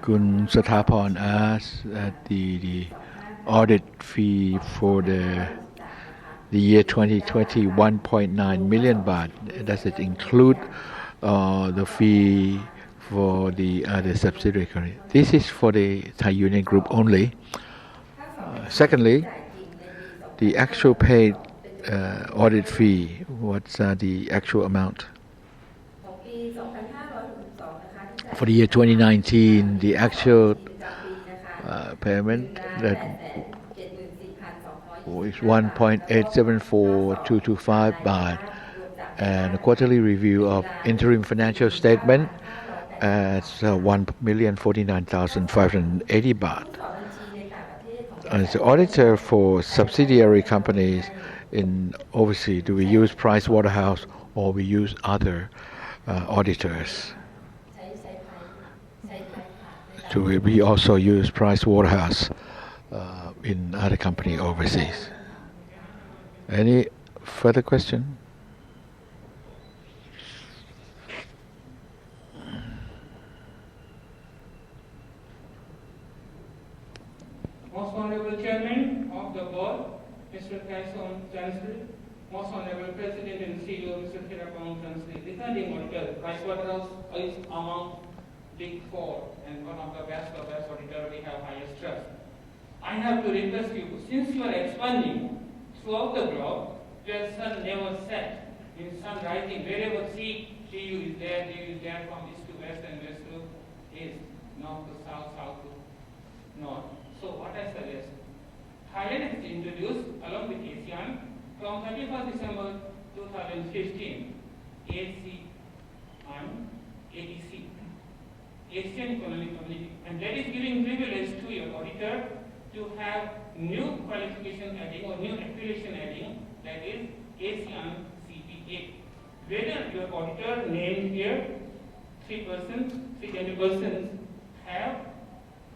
Kun Sathaporn asked that the audit fee for the year 2020 1.9 million baht. Does it include the fee for the other subsidiary? This is for the Thai Union Group only. Secondly, the actual paid audit fee, what's the actual amount? For the year 2019, the actual payment that is 1.874225 baht, and a quarterly review of interim financial statement at 1,049,580 baht. As the auditor for subsidiary companies in overseas, do we use Pricewaterhouse or we use other auditors? Do we also use Pricewaterhouse in other company overseas? Any further question? Most Honorable Chairman of the Board, Mr. Kaison Chansri, Most Honorable President and CEO, Mr. Thirapong Chansri, returning auditor, Pricewaterhouse is among Big Four and one of the best auditor we have highest trust. I have to request you, since you are expanding throughout the globe, where sun never set, in sun rising, wherever see DU is there from east to west and west to east, north to south, south to north. So what I suggest, Thailand has introduced along with ASEAN from 31st December 2015 ADC, Asian Economic Community, and that is giving privilege to your auditor to have new qualification adding or new affiliation adding, that is ASEAN CPA. Whether your auditor named here 3 persons have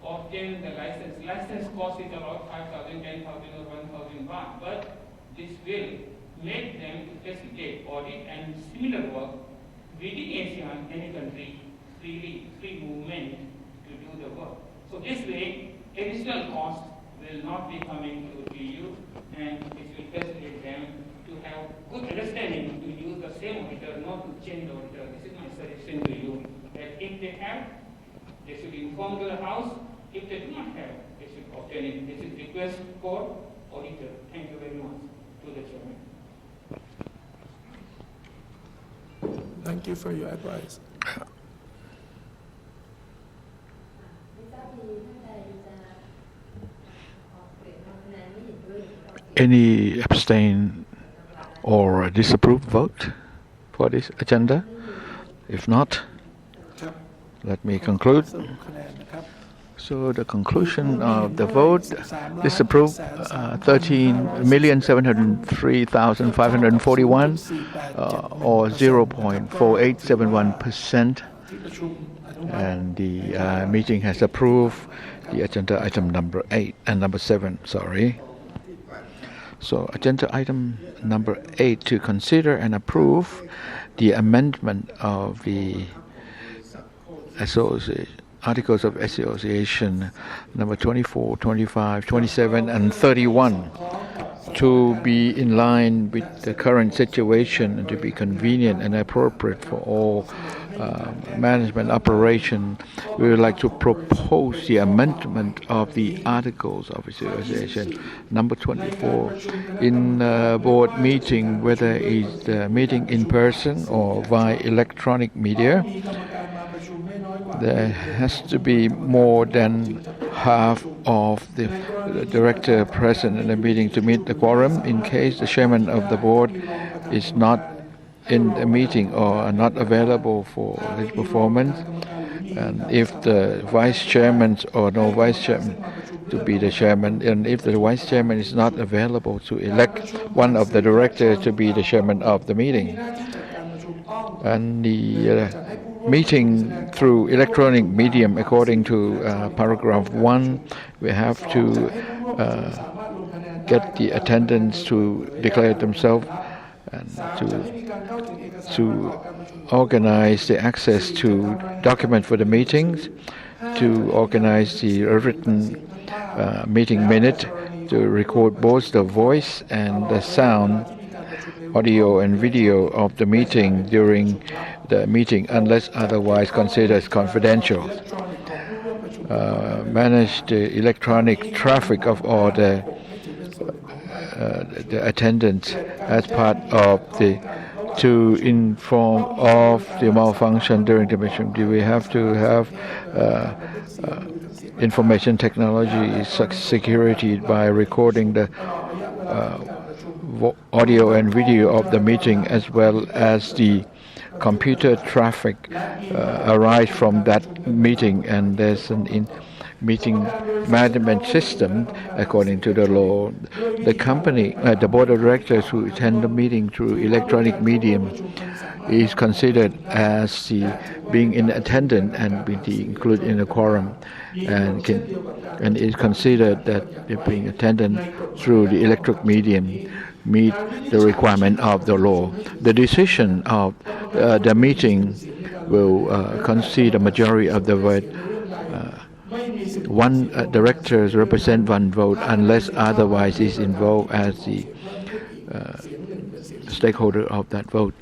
obtained the license. License cost is about 5,000, 10,000 or 1,000 baht, but this will make them to facilitate audit and similar work within ASEAN, any country, free movement to do the work. So this way, additional cost will not be coming to you, and it will facilitate them to have good understanding to use the same auditor, not to change the auditor. This is my suggestion to you, that if they have, they should inform to the House. If they do not have, they should obtain it. This is request for auditor. Thank you very much. Thank you for your advice. Any abstain or disapprove vote for this agenda? If not, let me conclude. So the conclusion of the vote, disapprove 13,703,541 or 0.4871%, and the meeting has approved the agenda item number 8 and number 7. So agenda item number 8 to consider and approve the amendment of the Articles of Association number 24, 25, 27 and 31 to be in line with the current situation and to be convenient and appropriate for all management operation. We would like to propose the amendment of the Articles of Association number 24 in board meeting, whether it's the meeting in person or via electronic media. There has to be more than half of the director present in the meeting to meet the quorum. In case the chairman of the board is not in the meeting or not available for his performance, and if the vice chairman or no vice chairman to be the chairman, and if the vice chairman is not available, to elect one of the directors to be the chairman of the meeting. And the meeting through electronic medium, according to paragraph 1, we have to get the attendants to declare themselves and to organize the access to document for the meetings, to organize the written meeting minute, to record both the voice and the sound, audio and video of the meeting during the meeting unless otherwise considered confidential. Manage the electronic traffic of all the attendants as part of the to inform of the malfunction during the mission. Do we have to have information technology security by recording the audio and video of the meeting as well as the computer traffic arise from that meeting, and there's an meeting management system according to the law. The company, the board of directors who attend the meeting through electronic medium is considered as being in attendance and being included in the quorum, and is considered that being attendant through the electronic medium meet the requirement of the law. The decision of the meeting will concede the majority of the vote. One director represent one vote unless otherwise is involved as the stakeholder of that vote.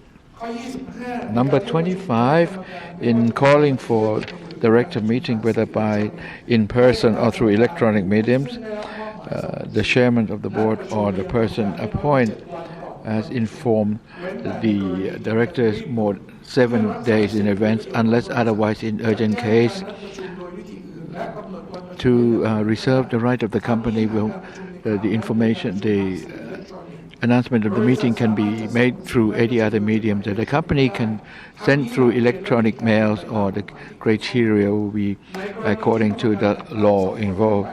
Number 25, in calling for director meeting, whether by in person or through electronic mediums, the chairman of the board or the person appointed has informed the directors more 7 days in advance, unless otherwise in urgent case, to reserve the right of the company. The information, the announcement of the meeting can be made through any other medium that the company can send through electronic mails, or the criteria will be according to the law involved.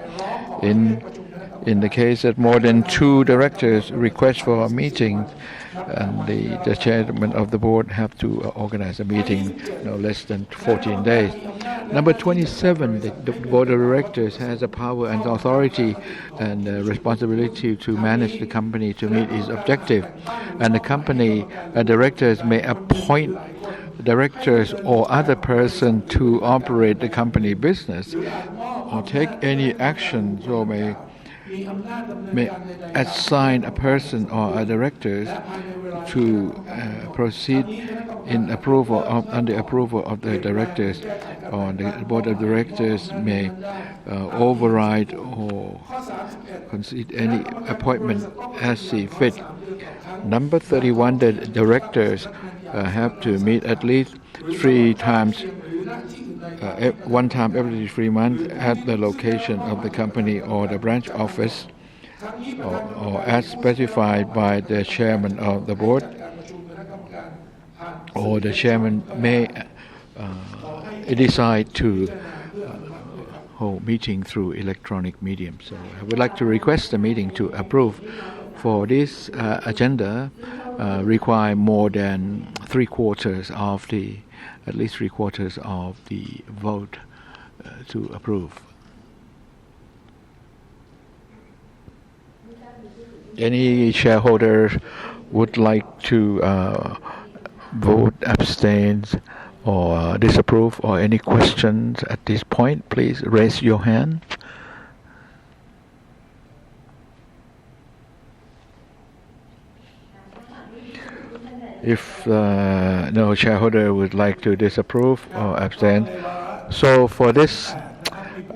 In the case that more than 2 directors request for a meeting, and the chairman of the board have to organize a meeting no less than 14 days. Number 27, the board of directors has the power and authority and responsibility to manage the company to meet its objective, and the company directors may appoint directors or other person to operate the company business or take any action, so may assign a person or a director to proceed in approval under approval of the directors, or the board of directors may override or concede any appointment as see fit. Number 31, the directors have to meet at least 3 times, one time every 3 months at the location of the company or the branch office, or as specified by the chairman of the board, or the chairman may decide to hold meeting through electronic medium. So I would like to request the meeting to approve for this agenda require more than at least 3/4 of the vote to approve. Any shareholder would like to vote, abstain, or disapprove, or any questions at this point, please raise your hand. If no shareholder would like to disapprove or abstain, so for this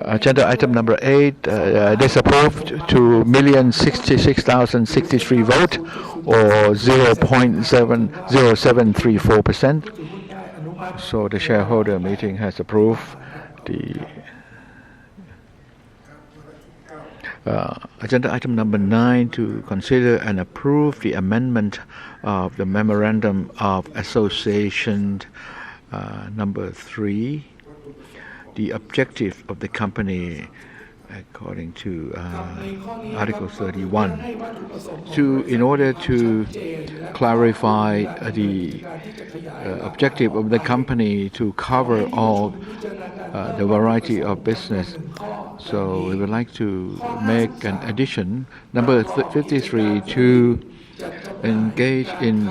agenda item number 8, disapproved to 1,066,063 vote, or 0.70734%. So the shareholder meeting has approved the agenda item number 9 to consider and approve the amendment of the Memorandum of Association number 3, the objective of the company according to Article 31, in order to clarify the objective of the company to cover all the variety of business. So we would like to make an addition, number 53, to engage in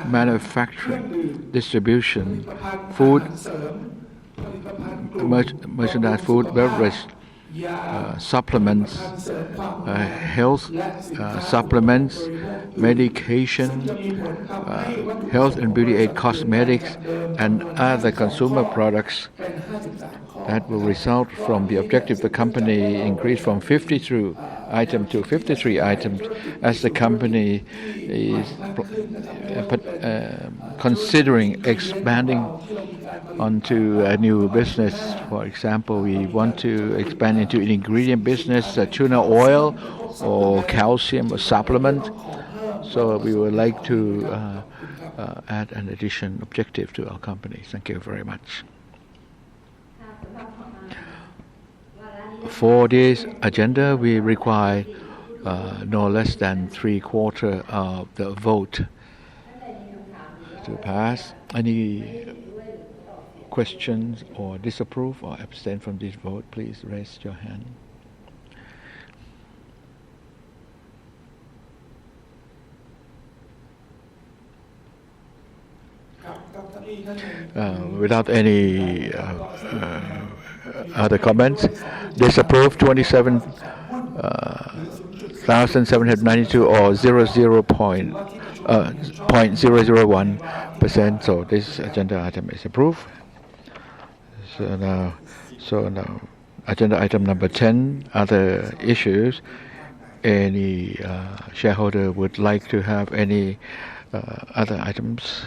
manufacturing, distribution, food, merchandise, food, beverage, supplements, health supplements, medication, health and beauty aid, cosmetics, and other consumer products that will result from the objective of the company increase from 52 items to 53 items, as the company is considering expanding onto a new business. For example, we want to expand into an ingredient business, tuna oil or calcium or supplement. So we would like to add an additional objective to our company. Thank you very much. For this agenda, we require no less than 3/4 of the vote to pass. Any questions or disapprove or abstain from this vote, please raise your hand. Without any other comments, disapprove 27,792 or 0.001%. So this agenda item is approved. So now, agenda item number 10, other issues. Any shareholder would like to have any other items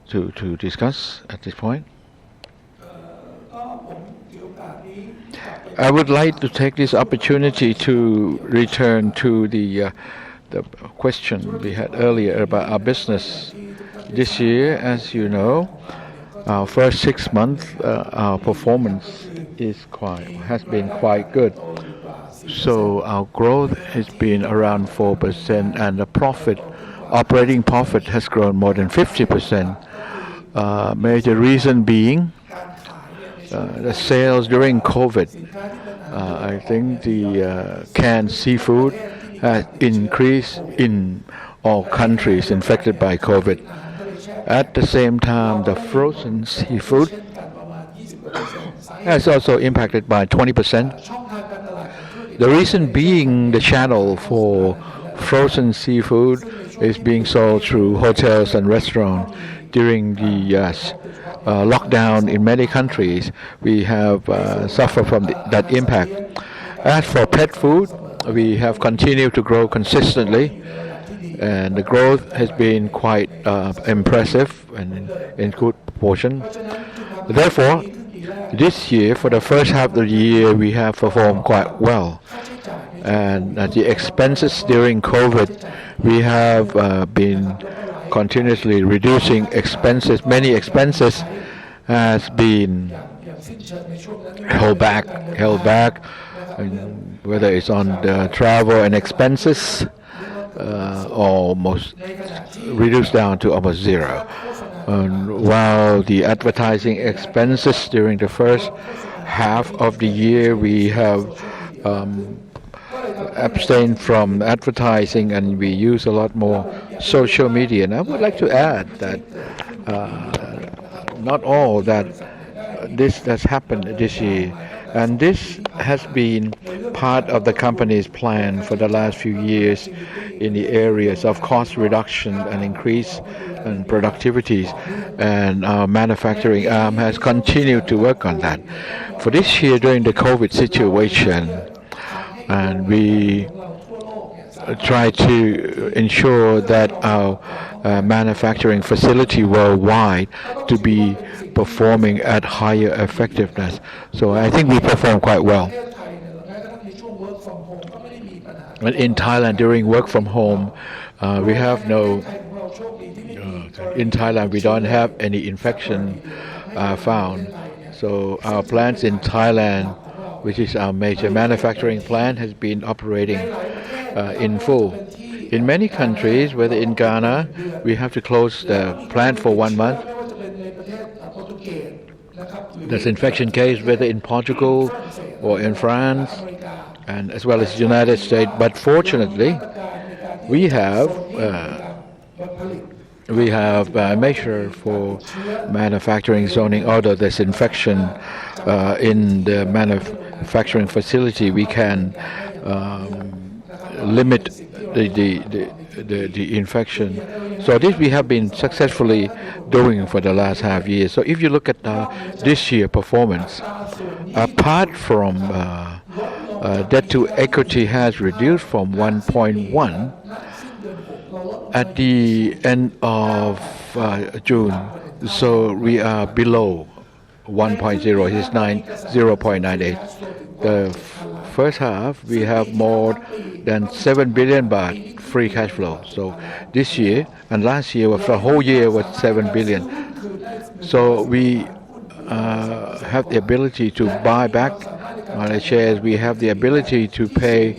to discuss at this point? I would like to take this opportunity to return to the question we had earlier about our business. This year, as you know, our first 6 months, our performance has been quite good. So our growth has been around 4%, and the operating profit has grown more than 50%. Major reason being the sales during COVID. I think the canned seafood has increased in all countries infected by COVID. At the same time, the frozen seafood has also impacted by 20%. The reason being the channel for frozen seafood is being sold through hotels and restaurants. During the lockdown in many countries, we have suffered from that impact. As for pet food, we have continued to grow consistently, and the growth has been quite impressive and in good proportion. Therefore, this year, for the first half of the year, we have performed quite well. And the expenses during COVID, we have been continuously reducing expenses. Many expenses has been held back, and whether it's on the travel and expenses, almost reduced down to almost zero. While the advertising expenses during the first half of the year, we have abstained from advertising and we use a lot more social media. And I would like to add that not all that this has happened this year, and this has been part of the company's plan for the last few years in the areas of cost reduction and increase in productivities, and our manufacturing arm has continued to work on that. For this year during the COVID situation, and we try to ensure that our manufacturing facility worldwide to be performing at higher effectiveness. So I think we perform quite well. And in Thailand, during work from home, we have no. In Thailand, we don't have any infection found. So our plants in Thailand, which is our major manufacturing plant, has been operating in full. In many countries, whether in Ghana, we have to close the plant for 1 month. There's infection case, whether in Portugal or in France, and as well as the United States. But fortunately, we have a measure for manufacturing zoning. Although there's infection in the manufacturing facility, we can limit the infection. So this we have been successfully doing for the last half year. So if you look at this year performance, apart from debt to equity has reduced from 1.1 at the end of June, so we are below 1.0. It is 0.98. The first half we have more than 7 billion baht free cash flow. So this year and last year, for the whole year was 7 billion. So we have the ability to buy back our shares. We have the ability to pay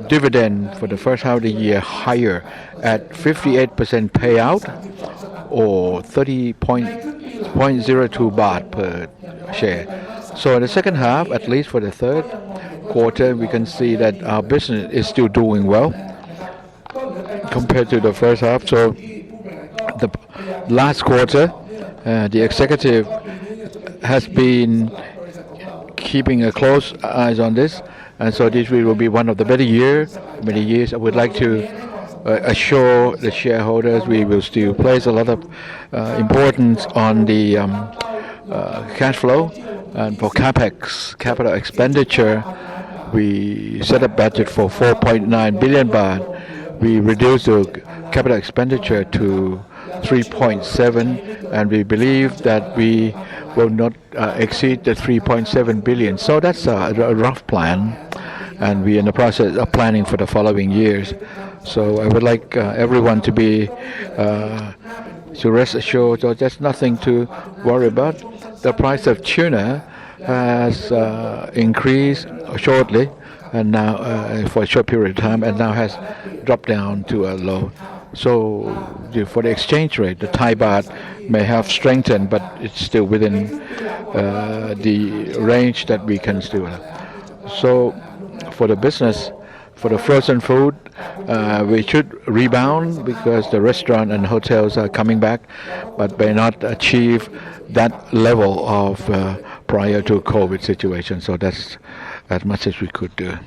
dividend for the first half of the year higher at 58% payout or 30.02 baht per share. So in the second half, at least for the third quarter, we can see that our business is still doing well compared to the first half. So the last quarter, the executive has been keeping a close eyes on this, and so this will be one of the better years. Many years. I would like to assure the shareholders we will still place a lot of importance on the cash flow, and for capex, capital expenditure, we set a budget for 4.9 billion baht. We reduced the capital expenditure to 3.7, and we believe that we will not exceed the 3.7 billion. So that's a rough plan, and we're in the process of planning for the following years. So I would like everyone to be to rest assured that there's nothing to worry about. The price of tuna has increased shortly, and now for a short period of time, and now has dropped down to a low. So for the exchange rate, the Thai baht may have strengthened, but it's still within the range that we can still have. So for the business, for the frozen food, we should rebound because the restaurant and hotels are coming back, but may not achieve that level of prior to COVID situation. So that's as much as we could do.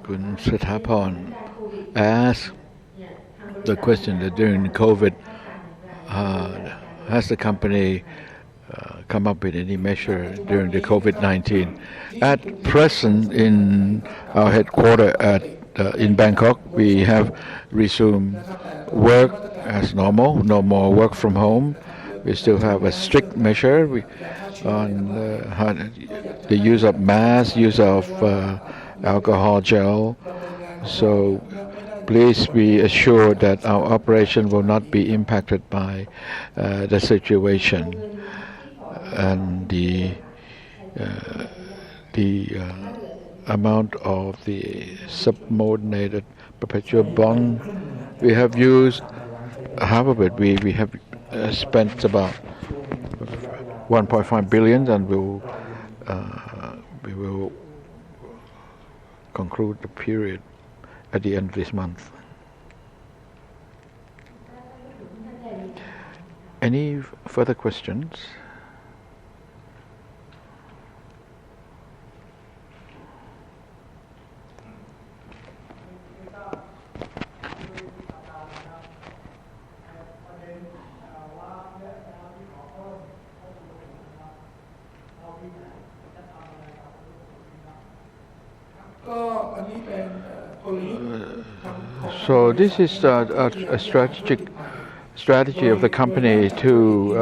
Kun Sthapon asked the question that during COVID, has the company come up with any measure during the COVID-19? At present, in our headquarters in Bangkok, we have resumed work as normal. No more work from home. We still have a strict measure on the use of masks, use of alcohol gel. So please be assured that our operation will not be impacted by the situation. And the amount of the subordinated perpetual bond, we have used half of it. We have spent about 1.5 billion, and we will conclude the period at the end of this month. Any further questions? So this is a strategy of the company to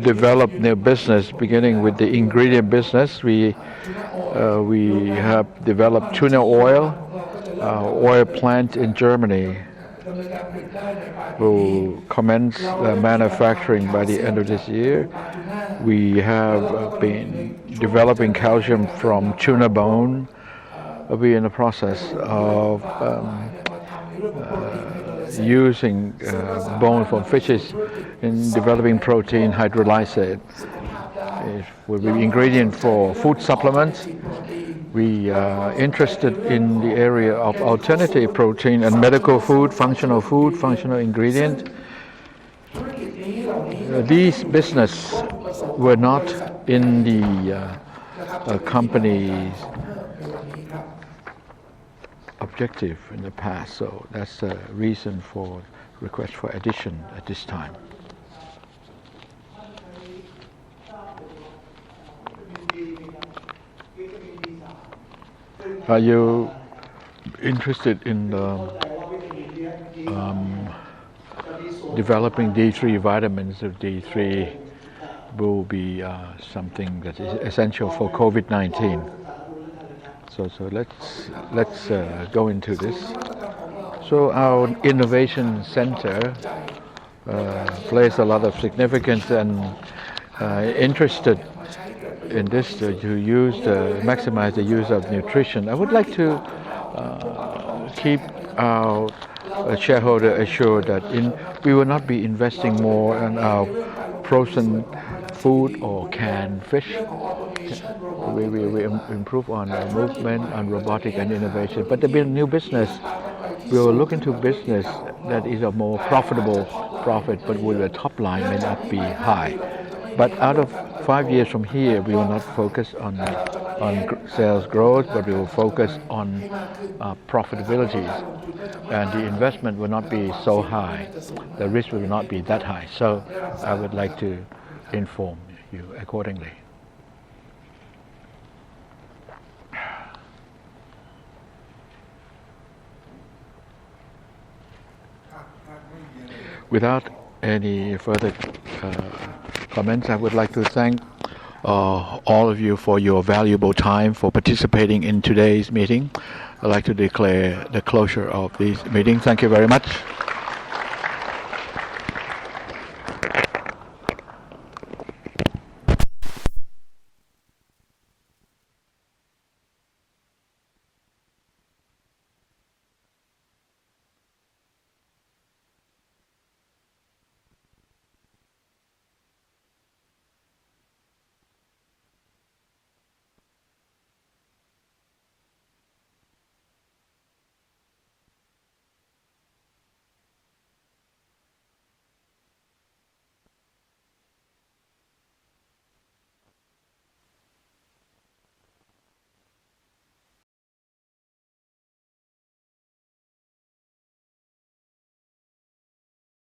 develop new business, beginning with the ingredient business. We have developed tuna oil plant in Germany. Will commence manufacturing by the end of this year. We have been developing calcium from tuna bone. We're in the process of using bone from fishes in developing protein hydrolysate. It will be ingredient for food supplements. We are interested in the area of alternative protein and medical food, functional ingredient. These business were not in the company's objective in the past, so that's the reason for request for addition at this time. Are you interested in developing D3 vitamins? If D3 will be something that is essential for COVID-19. So let's go into this. So our innovation center places a lot of significance and interested in this to maximize the use of nutrition. I would like to keep our shareholder assured that we will not be investing more in our frozen food or canned fish. We improve on movement, on robotic and innovation. But there will be new business. We will look into business that is a more profitable profit, but with the top line may not be high. But out of 5 years from here, we will not focus on sales growth, but we will focus on profitability. And the investment will not be so high. The risk will not be that high. So I would like to inform you accordingly. Without any further comments, I would like to thank all of you for your valuable time for participating in today's meeting. I'd like to declare the closure of this meeting. Thank you very much.